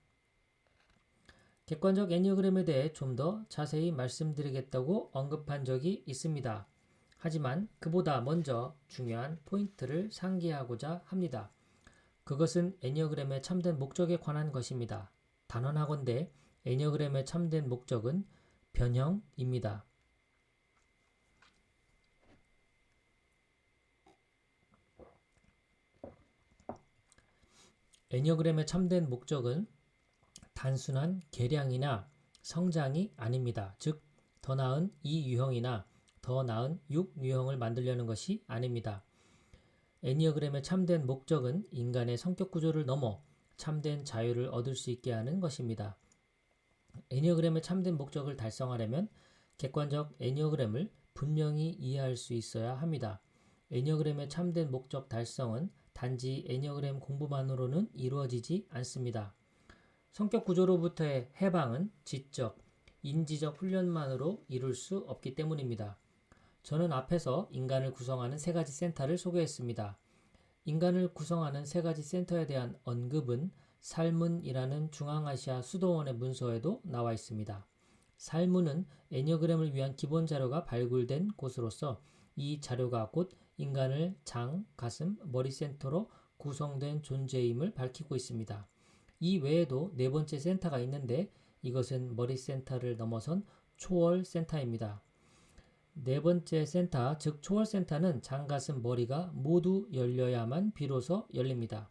객관적 애니어그램에 대해 좀 더 자세히 말씀드리겠다고 언급한 적이 있습니다. 하지만 그보다 먼저 중요한 포인트를 상기하고자 합니다. 그것은 애니어그램의 참된 목적에 관한 것입니다. 단언하건대 애니어그램의 참된 목적은 변형입니다. 애니어그램의 참된 목적은 단순한 개량이나 성장이 아닙니다. 즉, 더 나은 2유형이나 더 나은 6유형을 만들려는 것이 아닙니다. 애니어그램의 참된 목적은 인간의 성격 구조를 넘어 참된 자유를 얻을 수 있게 하는 것입니다. 애니어그램의 참된 목적을 달성하려면 객관적 애니어그램을 분명히 이해할 수 있어야 합니다. 애니어그램의 참된 목적 달성은 단지 애니어그램 공부만으로는 이루어지지 않습니다. 성격 구조로부터의 해방은 지적, 인지적 훈련만으로 이룰 수 없기 때문입니다. 저는 앞에서 인간을 구성하는 세 가지 센터를 소개했습니다. 인간을 구성하는 세 가지 센터에 대한 언급은 살문이라는 중앙아시아 수도원의 문서에도 나와 있습니다. 살문은 애니어그램을 위한 기본 자료가 발굴된 곳으로서 이 자료가 곧 인간을 장, 가슴, 머리 센터로 구성된 존재임을 밝히고 있습니다. 이 외에도 네 번째 센터가 있는데 이것은 머리 센터를 넘어선 초월 센터입니다. 네 번째 센터, 즉 초월 센터는 장, 가슴, 머리가 모두 열려야만 비로소 열립니다.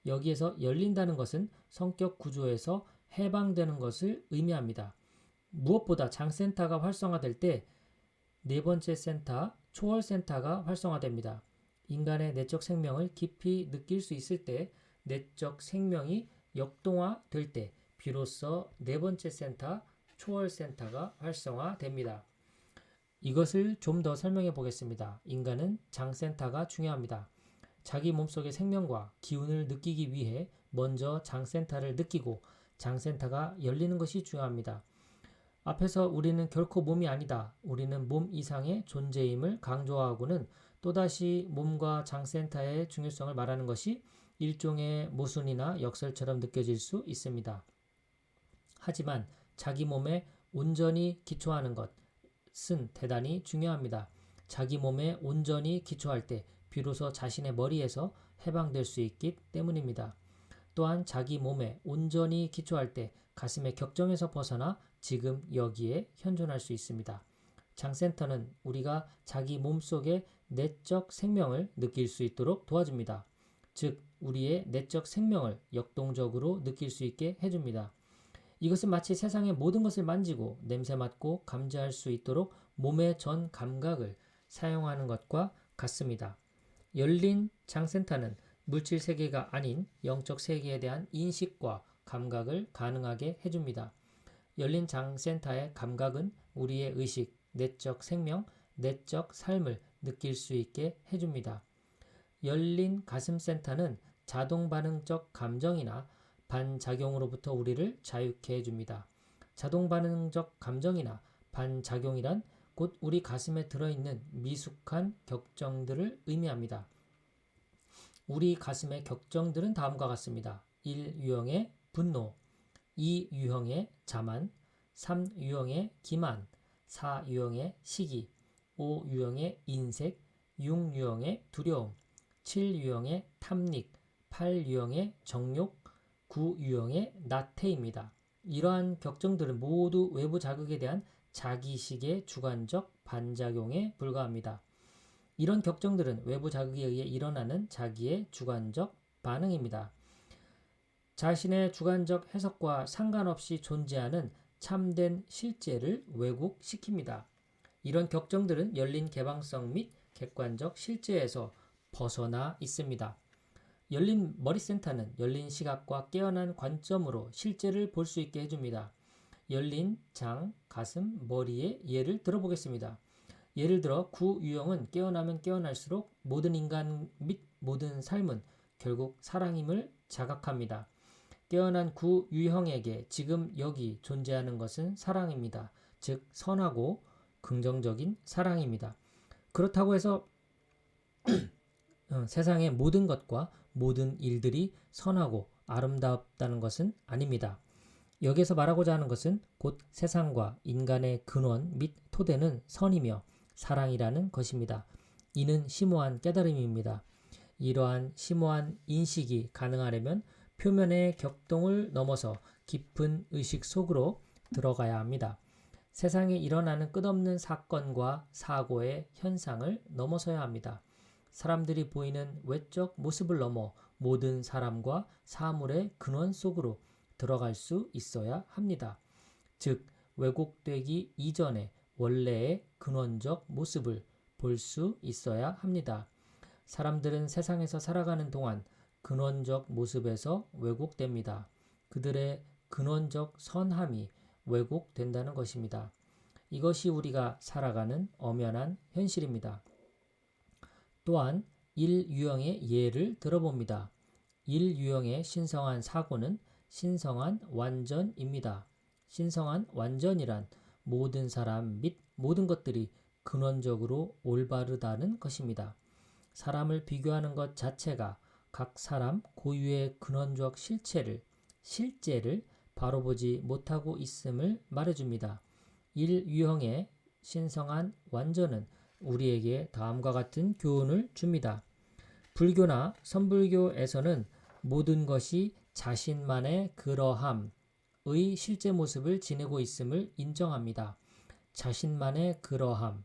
여기에서 열린다는 것은 성격 구조에서 해방되는 것을 의미합니다. 무엇보다 장 센터가 활성화될 때 네 번째 센터, 초월 센터가 활성화됩니다. 인간의 내적 생명을 깊이 느낄 수 있을 때, 내적 생명이 역동화될 때 비로소 네 번째 센터, 초월 센터가 활성화됩니다. 이것을 좀 더 설명해 보겠습니다. 인간은 장 센터가 중요합니다. 자기 몸속의 생명과 기운을 느끼기 위해 먼저 장 센터를 느끼고 장 센터가 열리는 것이 중요합니다. 앞에서 우리는 결코 몸이 아니다, 우리는 몸 이상의 존재임을 강조하고는 또다시 몸과 장 센터의 중요성을 말하는 것이 일종의 모순이나 역설처럼 느껴질 수 있습니다. 하지만 자기 몸에 온전히 기초하는 것은 대단히 중요합니다. 자기 몸에 온전히 기초할 때 비로소 자신의 머리에서 해방될 수 있기 때문입니다. 또한 자기 몸에 온전히 기초할 때 가슴의 격정에서 벗어나 지금 여기에 현존할 수 있습니다. 장센터는 우리가 자기 몸속의 내적 생명을 느낄 수 있도록 도와줍니다. 즉, 우리의 내적 생명을 역동적으로 느낄 수 있게 해줍니다. 이것은 마치 세상의 모든 것을 만지고 냄새 맡고 감지할 수 있도록 몸의 전 감각을 사용하는 것과 같습니다. 열린 장센터는 물질 세계가 아닌 영적 세계에 대한 인식과 감각을 가능하게 해줍니다. 열린 장센터의 감각은 우리의 의식, 내적 생명, 내적 삶을 느낄 수 있게 해줍니다. 열린 가슴센터는 자동 반응적 감정이나 반작용으로부터 우리를 자유케 해줍니다. 자동 반응적 감정이나 반작용이란 곧 우리 가슴에 들어있는 미숙한 격정들을 의미합니다. 우리 가슴의 격정들은 다음과 같습니다. 1유형의 분노, 2유형의 자만, 3유형의 기만, 4유형의 시기, 5유형의 인색, 6유형의 두려움, 7유형의 탐닉, 8유형의 정욕, 9유형의 나태입니다. 이러한 격정들은 모두 외부 자극에 대한 자기식의 주관적 반작용에 불과합니다. 이런 격정들은 외부 자극에 의해 일어나는 자기의 주관적 반응입니다. 자신의 주관적 해석과 상관없이 존재하는 참된 실제를 왜곡시킵니다. 이런 격정들은 열린 개방성 및 객관적 실제에서 벗어나 있습니다. 열린 머리센터는 열린 시각과 깨어난 관점으로 실제를 볼 수 있게 해줍니다. 열린 장, 가슴, 머리의 예를 들어보겠습니다. 예를 들어 9유형은 깨어나면 깨어날수록 모든 인간 및 모든 삶은 결국 사랑임을 자각합니다. 깨어난 9유형에게 지금 여기 존재하는 것은 사랑입니다. 즉 선하고 긍정적인 사랑입니다. 그렇다고 해서 세상의 모든 것과 모든 일들이 선하고 아름답다는 것은 아닙니다. 여기에서 말하고자 하는 것은 곧 세상과 인간의 근원 및 토대는 선이며 사랑이라는 것입니다. 이는 심오한 깨달음입니다. 이러한 심오한 인식이 가능하려면 표면의 격동을 넘어서 깊은 의식 속으로 들어가야 합니다. 세상에 일어나는 끝없는 사건과 사고의 현상을 넘어서야 합니다. 사람들이 보이는 외적 모습을 넘어 모든 사람과 사물의 근원 속으로 들어갈 수 있어야 합니다. 즉, 왜곡되기 이전에 원래의 근원적 모습을 볼 수 있어야 합니다. 사람들은 세상에서 살아가는 동안 근원적 모습에서 왜곡됩니다. 그들의 근원적 선함이 왜곡된다는 것입니다. 이것이 우리가 살아가는 엄연한 현실입니다. 또한 일유형의 예를 들어봅니다. 일유형의 신성한 사고는 신성한 완전입니다. 신성한 완전이란 모든 사람 및 모든 것들이 근원적으로 올바르다는 것입니다. 사람을 비교하는 것 자체가 각 사람 고유의 근원적 실제를 바로 보지 못하고 있음을 말해줍니다. 일유형의 신성한 완전은 우리에게 다음과 같은 교훈을 줍니다. 불교나 선불교에서는 모든 것이 자신만의 그러함의 실제 모습을 지니고 있음을 인정합니다. 자신만의 그러함,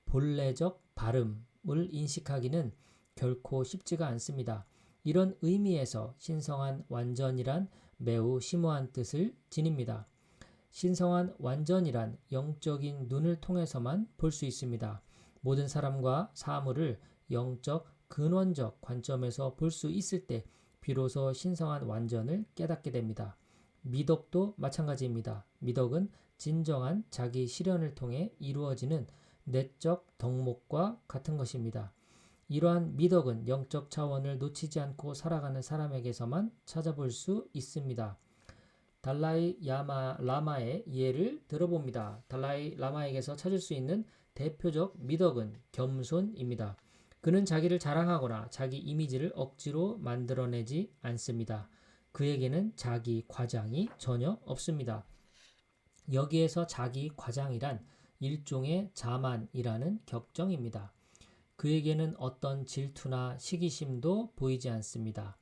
본래적 발음을 인식하기는 결코 쉽지가 않습니다. 이런 의미에서 신성한 완전이란 매우 심오한 뜻을 지닙니다. 신성한 완전이란 영적인 눈을 통해서만 볼 수 있습니다. 모든 사람과 사물을 영적 근원적 관점에서 볼 수 있을 때 비로소 신성한 완전을 깨닫게 됩니다. 미덕도 마찬가지입니다. 미덕은 진정한 자기 실현을 통해 이루어지는 내적 덕목과 같은 것입니다. 이러한 미덕은 영적 차원을 놓치지 않고 살아가는 사람에게서만 찾아볼 수 있습니다. 달라이 라마의 예를 들어봅니다. 달라이 라마에게서 찾을 수 있는 대표적 미덕은 겸손입니다. 그는 자기를 자랑하거나 자기 이미지를 억지로 만들어내지 않습니다. 그에게는 자기 과장이 전혀 없습니다. 여기에서 자기 과장이란 일종의 자만이라는 격정입니다. 그에게는 어떤 질투나 시기심도 보이지 않습니다.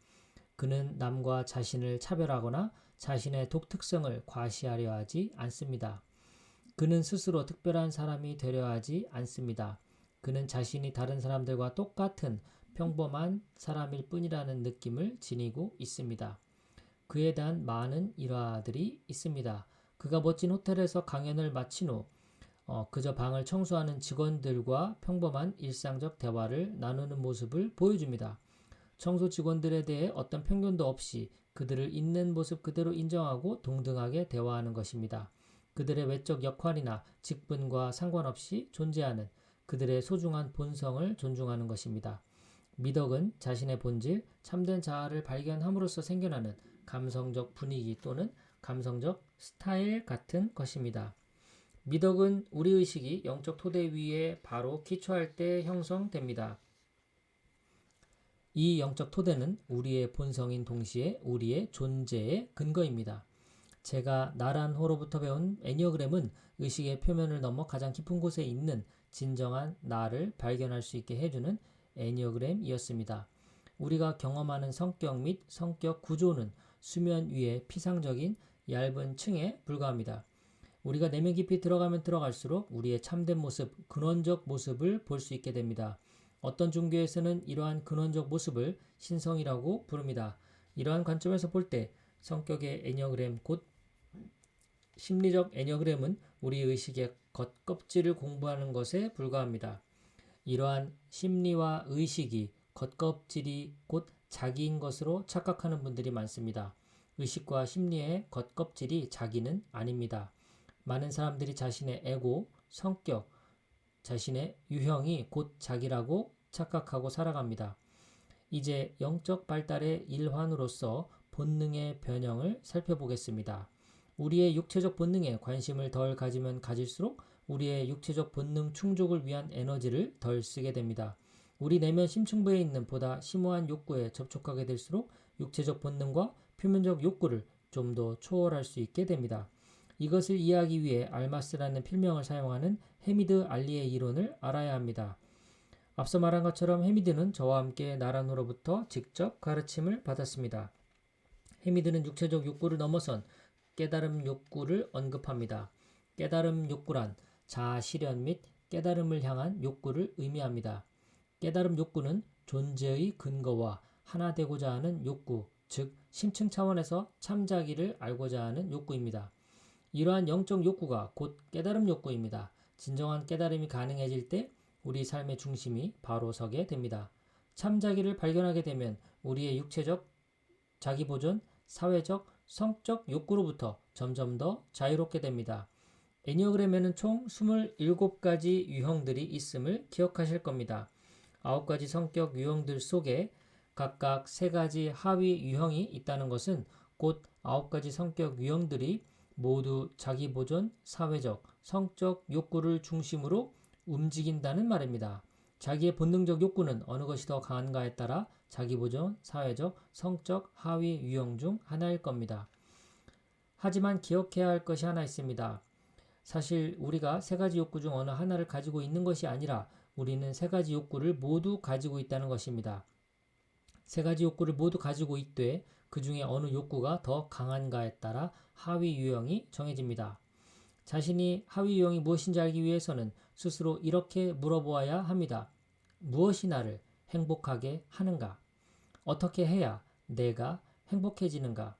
그는 남과 자신을 차별하거나 자신의 독특성을 과시하려 하지 않습니다. 그는 스스로 특별한 사람이 되려 하지 않습니다. 그는 자신이 다른 사람들과 똑같은 평범한 사람일 뿐이라는 느낌을 지니고 있습니다. 그에 대한 많은 일화들이 있습니다. 그가 멋진 호텔에서 강연을 마친 후 그저 방을 청소하는 직원들과 평범한 일상적 대화를 나누는 모습을 보여줍니다. 청소 직원들에 대해 어떤 편견도 없이 그들을 있는 모습 그대로 인정하고 동등하게 대화하는 것입니다. 그들의 외적 역할이나 직분과 상관없이 존재하는 그들의 소중한 본성을 존중하는 것입니다. 미덕은 자신의 본질, 참된 자아를 발견함으로써 생겨나는 감성적 분위기 또는 감성적 스타일 같은 것입니다. 미덕은 우리 의식이 영적 토대 위에 바로 기초할 때 형성됩니다. 이 영적 토대는 우리의 본성인 동시에 우리의 존재의 근거입니다. 제가 나란호로부터 배운 애니어그램은 의식의 표면을 넘어 가장 깊은 곳에 있는 진정한 나를 발견할 수 있게 해주는 애니어그램이었습니다. 우리가 경험하는 성격 및 성격 구조는 수면 위의 피상적인 얇은 층에 불과합니다. 우리가 내면 깊이 들어가면 들어갈수록 우리의 참된 모습, 근원적 모습을 볼 수 있게 됩니다. 어떤 종교에서는 이러한 근원적 모습을 신성이라고 부릅니다. 이러한 관점에서 볼 때 성격의 애니어그램 곧 심리적 애니어그램은 우리 의식의 겉껍질을 공부하는 것에 불과합니다. 이러한 심리와 의식이 겉껍질이 곧 자기인 것으로 착각하는 분들이 많습니다. 의식과 심리의 겉껍질이 자기는 아닙니다. 많은 사람들이 자신의 에고, 성격, 자신의 유형이 곧 자기라고 착각하고 살아갑니다. 이제 영적 발달의 일환으로서 본능의 변형을 살펴보겠습니다. 우리의 육체적 본능에 관심을 덜 가지면 가질수록 우리의 육체적 본능 충족을 위한 에너지를 덜 쓰게 됩니다. 우리 내면 심층부에 있는 보다 심오한 욕구에 접촉하게 될수록 육체적 본능과 표면적 욕구를 좀 더 초월할 수 있게 됩니다. 이것을 이해하기 위해 알마스라는 필명을 사용하는 헤미드 알리의 이론을 알아야 합니다. 앞서 말한 것처럼 헤미드는 저와 함께 나란으로부터 직접 가르침을 받았습니다. 헤미드는 육체적 욕구를 넘어선 깨달음 욕구를 언급합니다. 깨달음 욕구란 자아 실현 및 깨달음을 향한 욕구를 의미합니다. 깨달음 욕구는 존재의 근거와 하나 되고자 하는 욕구, 즉 심층 차원에서 참자기를 알고자 하는 욕구입니다. 이러한 영적 욕구가 곧 깨달음 욕구입니다. 진정한 깨달음이 가능해질 때 우리 삶의 중심이 바로 서게 됩니다. 참자기를 발견하게 되면 우리의 육체적, 자기보존, 사회적, 성적 욕구로부터 점점 더 자유롭게 됩니다. 애니어그램에는 총 27가지 유형들이 있음을 기억하실 겁니다. 9가지 성격 유형들 속에 각각 3가지 하위 유형이 있다는 것은 곧 9가지 성격 유형들이 모두 자기보존, 사회적, 성적 욕구를 중심으로 움직인다는 말입니다. 자기의 본능적 욕구는 어느 것이 더 강한가에 따라 자기보존, 사회적, 성적 하위 유형 중 하나일 겁니다. 하지만 기억해야 할 것이 하나 있습니다. 사실 우리가 3가지 욕구 중 어느 하나를 가지고 있는 것이 아니라 우리는 3가지 욕구를 모두 가지고 있다는 것입니다. 3가지 욕구를 모두 가지고 있되 그 중에 어느 욕구가 더 강한가에 따라 하위 유형이 정해집니다. 자신이 하위 유형이 무엇인지 알기 위해서는 스스로 이렇게 물어보아야 합니다. 무엇이 나를 행복하게 하는가? 어떻게 해야 내가 행복해지는가?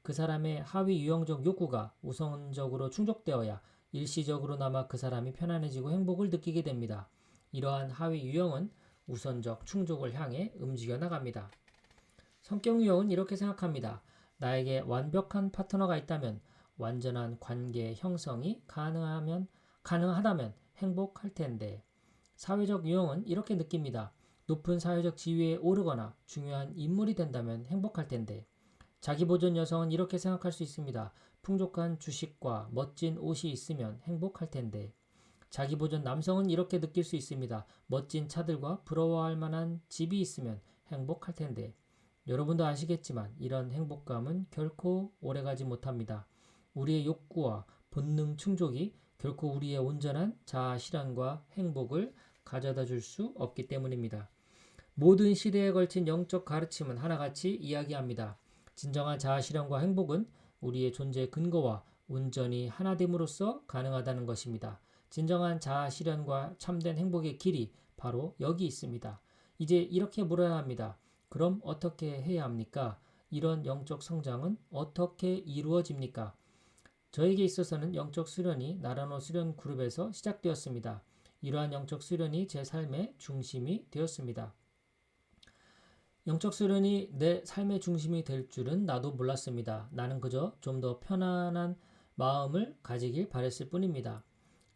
그 사람의 하위 유형적 욕구가 우선적으로 충족되어야 일시적으로나마 그 사람이 편안해지고 행복을 느끼게 됩니다. 이러한 하위 유형은 우선적 충족을 향해 움직여 나갑니다. 성격 유형은 이렇게 생각합니다. 나에게 완벽한 파트너가 있다면, 완전한 관계 형성이 가능하다면 행복할 텐데. 사회적 유형은 이렇게 느낍니다. 높은 사회적 지위에 오르거나 중요한 인물이 된다면 행복할 텐데. 자기보존 여성은 이렇게 생각할 수 있습니다. 풍족한 주식과 멋진 옷이 있으면 행복할 텐데. 자기보존 남성은 이렇게 느낄 수 있습니다. 멋진 차들과 부러워할 만한 집이 있으면 행복할 텐데. 여러분도 아시겠지만 이런 행복감은 결코 오래가지 못합니다. 우리의 욕구와 본능 충족이 결코 우리의 온전한 자아 실현과 행복을 가져다 줄 수 없기 때문입니다. 모든 시대에 걸친 영적 가르침은 하나같이 이야기합니다. 진정한 자아 실현과 행복은 우리의 존재의 근거와 온전히 하나됨으로써 가능하다는 것입니다. 진정한 자아 실현과 참된 행복의 길이 바로 여기 있습니다. 이제 이렇게 물어야 합니다. 그럼 어떻게 해야 합니까? 이런 영적 성장은 어떻게 이루어집니까? 저에게 있어서는 영적 수련이 나라노 수련 그룹에서 시작되었습니다. 이러한 영적 수련이 제 삶의 중심이 되었습니다. 영적 수련이 내 삶의 중심이 될 줄은 나도 몰랐습니다. 나는 그저 좀 더 편안한 마음을 가지길 바랬을 뿐입니다.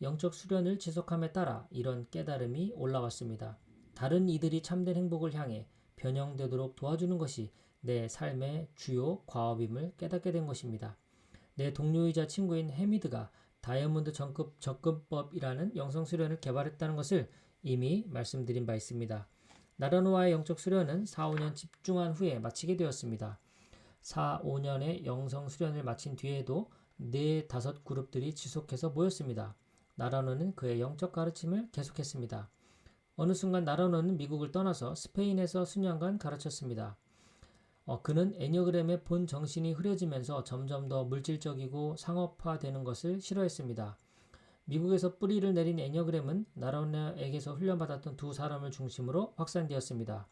영적 수련을 지속함에 따라 이런 깨달음이 올라왔습니다. 다른 이들이 참된 행복을 향해 변형되도록 도와주는 것이 내 삶의 주요 과업임을 깨닫게 된 것입니다. 내 동료이자 친구인 헤미드가 다이아몬드 접근법이라는 영성 수련을 개발했다는 것을 이미 말씀드린 바 있습니다. 나라노와의 영적 수련은 4-5년 집중한 후에 마치게 되었습니다. 4-5년의 영성 수련을 마친 뒤에도 4-5 그룹들이 지속해서 모였습니다. 나라노는 그의 영적 가르침을 계속했습니다. 어느 순간 나라노는 미국을 떠나서 스페인에서 수년간 가르쳤습니다. 그는 애니어그램의 본 정신이 흐려지면서 점점 더 물질적이고 상업화되는 것을 싫어했습니다. 미국에서 뿌리를 내린 애니어그램은 나라노에게서 훈련받았던 2 사람을 중심으로 확산되었습니다.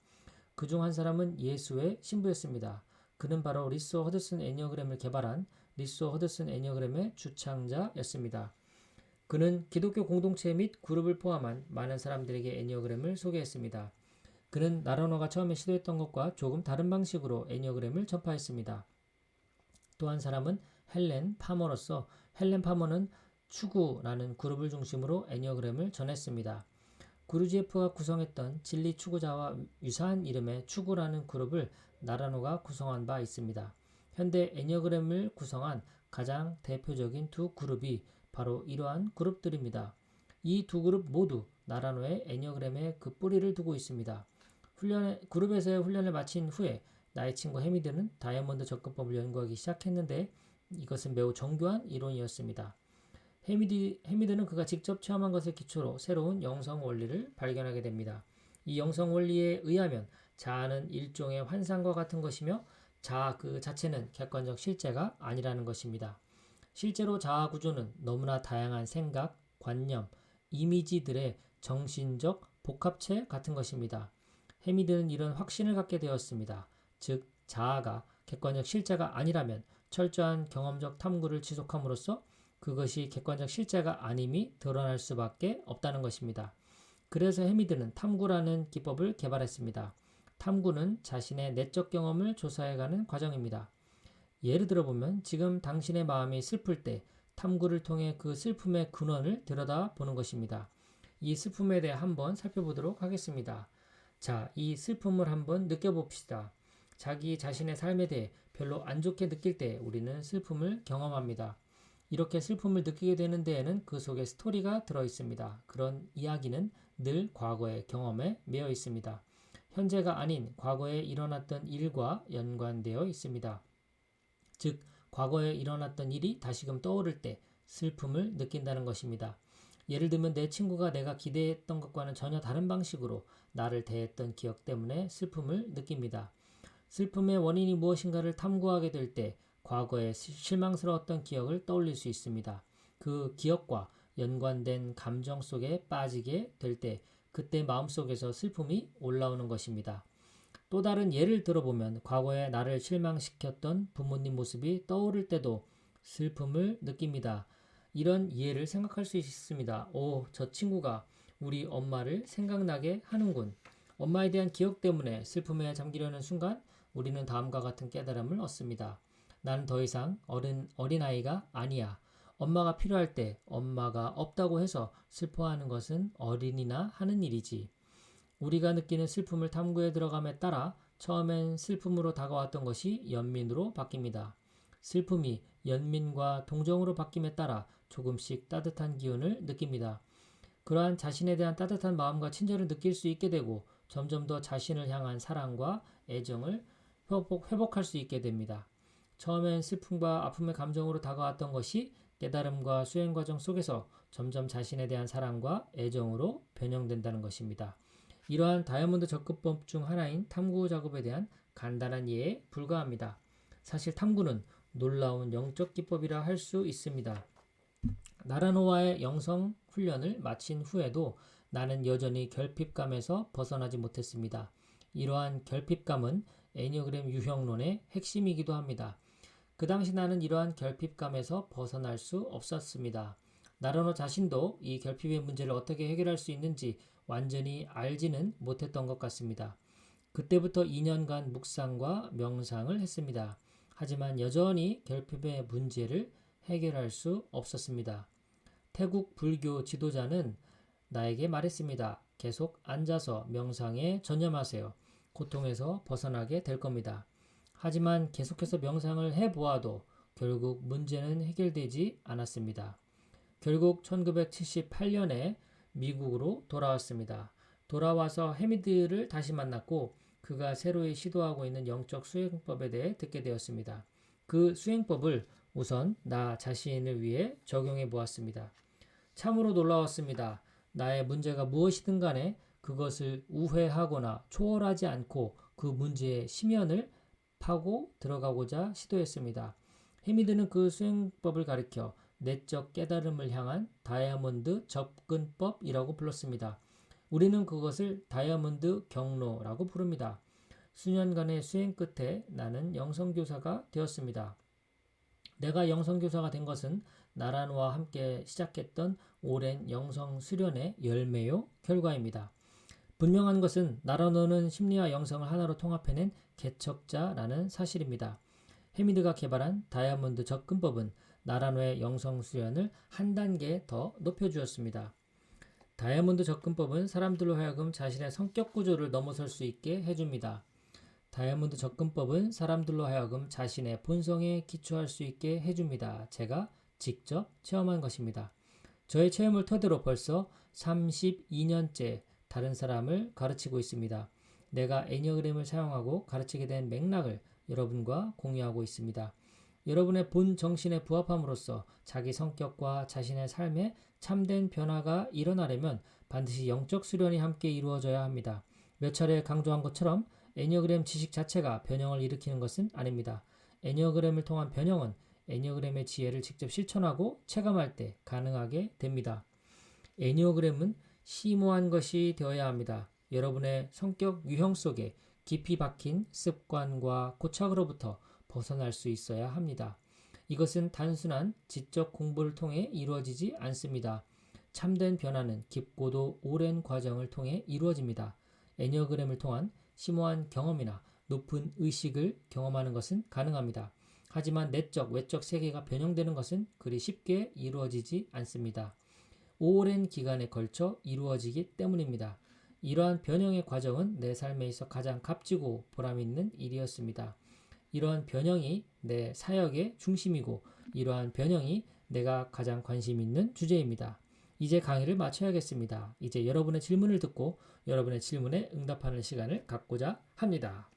그중 한 사람은 예수의 신부였습니다. 그는 바로 리소 허드슨 애니어그램을 개발한 리소 허드슨 애니어그램의 주창자였습니다. 그는 기독교 공동체 및 그룹을 포함한 많은 사람들에게 애니어그램을 소개했습니다. 그는 나라노가 처음에 시도했던 것과 조금 다른 방식으로 애니어그램을 전파했습니다. 또 한 사람은 헬렌 파머로서 헬렌 파머는 추구라는 그룹을 중심으로 애니어그램을 전했습니다. 구르지에프가 구성했던 진리 추구자와 유사한 이름의 추구라는 그룹을 나라노가 구성한 바 있습니다. 현대 애니어그램을 구성한 가장 대표적인 2 그룹이 바로 이러한 그룹들입니다. 이 2 그룹 모두 나라노의 애니어그램에 그 뿌리를 두고 있습니다. 그룹에서의 훈련을 마친 후에 나의 친구 헤미드는 다이아몬드 접근법을 연구하기 시작했는데 이것은 매우 정교한 이론이었습니다. 해미드는 그가 직접 체험한 것을 기초로 새로운 영성 원리를 발견하게 됩니다. 이 영성 원리에 의하면 자아는 일종의 환상과 같은 것이며 자아 그 자체는 객관적 실제가 아니라는 것입니다. 실제로 자아 구조는 너무나 다양한 생각, 관념, 이미지들의 정신적 복합체 같은 것입니다. 해미드는 이런 확신을 갖게 되었습니다. 즉, 자아가 객관적 실제가 아니라면 철저한 경험적 탐구를 지속함으로써 그것이 객관적 실제가 아님이 드러날 수밖에 없다는 것입니다. 그래서 해미드는 탐구라는 기법을 개발했습니다. 탐구는 자신의 내적 경험을 조사해가는 과정입니다. 예를 들어보면 지금 당신의 마음이 슬플 때 탐구를 통해 그 슬픔의 근원을 들여다보는 것입니다. 이 슬픔에 대해 한번 살펴보도록 하겠습니다. 자, 이 슬픔을 한번 느껴봅시다. 자기 자신의 삶에 대해 별로 안 좋게 느낄 때 우리는 슬픔을 경험합니다. 이렇게 슬픔을 느끼게 되는 데에는 그 속에 스토리가 들어 있습니다. 그런 이야기는 늘 과거의 경험에 매여 있습니다. 현재가 아닌 과거에 일어났던 일과 연관되어 있습니다. 즉, 과거에 일어났던 일이 다시금 떠오를 때 슬픔을 느낀다는 것입니다. 예를 들면 내 친구가 내가 기대했던 것과는 전혀 다른 방식으로 나를 대했던 기억 때문에 슬픔을 느낍니다. 슬픔의 원인이 무엇인가를 탐구하게 될 때 과거에 실망스러웠던 기억을 떠올릴 수 있습니다. 그 기억과 연관된 감정 속에 빠지게 될 때 그때 마음속에서 슬픔이 올라오는 것입니다. 또 다른 예를 들어보면 과거에 나를 실망시켰던 부모님 모습이 떠오를 때도 슬픔을 느낍니다. 이런 예를 생각할 수 있습니다. 저 친구가 우리 엄마를 생각나게 하는군. 엄마에 대한 기억 때문에 슬픔에 잠기려는 순간 우리는 다음과 같은 깨달음을 얻습니다. 나는 더 이상 어린아이가 아니야. 엄마가 필요할 때 엄마가 없다고 해서 슬퍼하는 것은 어린이나 하는 일이지. 우리가 느끼는 슬픔을 탐구해 들어감에 따라 처음엔 슬픔으로 다가왔던 것이 연민으로 바뀝니다. 슬픔이 연민과 동정으로 바뀜에 따라 조금씩 따뜻한 기운을 느낍니다. 그러한 자신에 대한 따뜻한 마음과 친절을 느낄 수 있게 되고 점점 더 자신을 향한 사랑과 애정을 회복할 수 있게 됩니다. 처음엔 슬픔과 아픔의 감정으로 다가왔던 것이 깨달음과 수행 과정 속에서 점점 자신에 대한 사랑과 애정으로 변형된다는 것입니다. 이러한 다이아몬드 접근법 중 하나인 탐구 작업에 대한 간단한 예에 불과합니다. 사실 탐구는 놀라운 영적 기법이라 할 수 있습니다. 나라노와의 영성 훈련을 마친 후에도 나는 여전히 결핍감에서 벗어나지 못했습니다. 이러한 결핍감은 애니어그램 유형론의 핵심이기도 합니다. 그 당시 나는 이러한 결핍감에서 벗어날 수 없었습니다. 나라노 자신도 이 결핍의 문제를 어떻게 해결할 수 있는지 완전히 알지는 못했던 것 같습니다. 그때부터 2년간 묵상과 명상을 했습니다. 하지만 여전히 결핍의 문제를 해결할 수 없었습니다. 태국 불교 지도자는 나에게 말했습니다. 계속 앉아서 명상에 전념하세요. 고통에서 벗어나게 될 겁니다. 하지만 계속해서 명상을 해보아도 결국 문제는 해결되지 않았습니다. 결국 1978년에 미국으로 돌아왔습니다. 돌아와서 해미드를 다시 만났고 그가 새로이 시도하고 있는 영적 수행법에 대해 듣게 되었습니다. 그 수행법을 우선 나 자신을 위해 적용해 보았습니다. 참으로 놀라웠습니다. 나의 문제가 무엇이든 간에 그것을 우회하거나 초월하지 않고 그 문제의 심연을 파고 들어가고자 시도했습니다. 해미드는 그 수행법을 가리켜 내적 깨달음을 향한 다이아몬드 접근법이라고 불렀습니다. 우리는 그것을 다이아몬드 경로라고 부릅니다. 수년간의 수행 끝에 나는 영성교사가 되었습니다. 내가 영성교사가 된 것은 나라노와 함께 시작했던 오랜 영성 수련의 열매요 결과입니다. 분명한 것은 나라노는 심리와 영성을 하나로 통합해낸 개척자라는 사실입니다. 해미드가 개발한 다이아몬드 접근법은 나라노의 영성 수련을 한 단계 더 높여주었습니다. 다이아몬드 접근법은 사람들로 하여금 자신의 성격 구조를 넘어설 수 있게 해줍니다. 다이아몬드 접근법은 사람들로 하여금 자신의 본성에 기초할 수 있게 해줍니다. 제가 직접 체험한 것입니다. 저의 체험을 토대로 벌써 32년째 다른 사람을 가르치고 있습니다. 내가 애니어그램을 사용하고 가르치게 된 맥락을 여러분과 공유하고 있습니다. 여러분의 본 정신에 부합함으로써 자기 성격과 자신의 삶에 참된 변화가 일어나려면 반드시 영적 수련이 함께 이루어져야 합니다. 몇 차례 강조한 것처럼 애니어그램 지식 자체가 변형을 일으키는 것은 아닙니다. 애니어그램을 통한 변형은 애니어그램의 지혜를 직접 실천하고 체감할 때 가능하게 됩니다. 애니어그램은 심오한 것이 되어야 합니다. 여러분의 성격 유형 속에 깊이 박힌 습관과 고착으로부터 벗어날 수 있어야 합니다. 이것은 단순한 지적 공부를 통해 이루어지지 않습니다. 참된 변화는 깊고도 오랜 과정을 통해 이루어집니다. 애니어그램을 통한 심오한 경험이나 높은 의식을 경험하는 것은 가능합니다. 하지만 내적, 외적 세계가 변형되는 것은 그리 쉽게 이루어지지 않습니다. 오랜 기간에 걸쳐 이루어지기 때문입니다. 이러한 변형의 과정은 내 삶에 있어 가장 값지고 보람있는 일이었습니다. 이러한 변형이 내 사역의 중심이고 이러한 변형이 내가 가장 관심 있는 주제입니다. 이제 강의를 마쳐야겠습니다. 이제 여러분의 질문을 듣고 여러분의 질문에 응답하는 시간을 갖고자 합니다.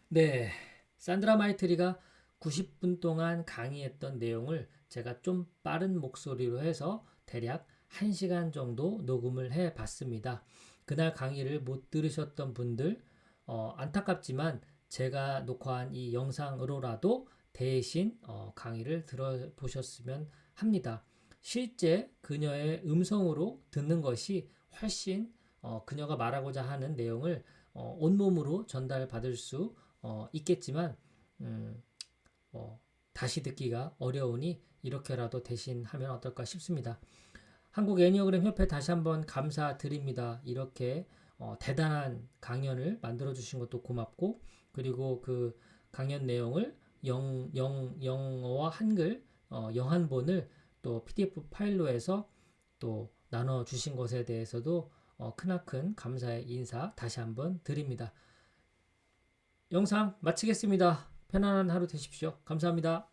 네, 산드라 마이트리가 90분 동안 강의했던 내용을 제가 좀 빠른 목소리로 해서 대략 1시간 정도 녹음을 해 봤습니다. 그날 강의를 못 들으셨던 분들 안타깝지만 제가 녹화한 이 영상으로라도 대신 강의를 들어보셨으면 합니다. 실제 그녀의 음성으로 듣는 것이 훨씬 그녀가 말하고자 하는 내용을 온몸으로 전달받을 수 있겠지만 다시 듣기가 어려우니 이렇게라도 대신 하면 어떨까 싶습니다. 한국 애니어그램 협회 다시 한번 감사드립니다. 이렇게 대단한 강연을 만들어 주신 것도 고맙고 그리고 그 강연 내용을 영어와 한글 영한본을 또 PDF 파일로 해서 또 나눠 주신 것에 대해서도 크나큰 감사의 인사 다시 한번 드립니다. 영상 마치겠습니다. 편안한 하루 되십시오. 감사합니다.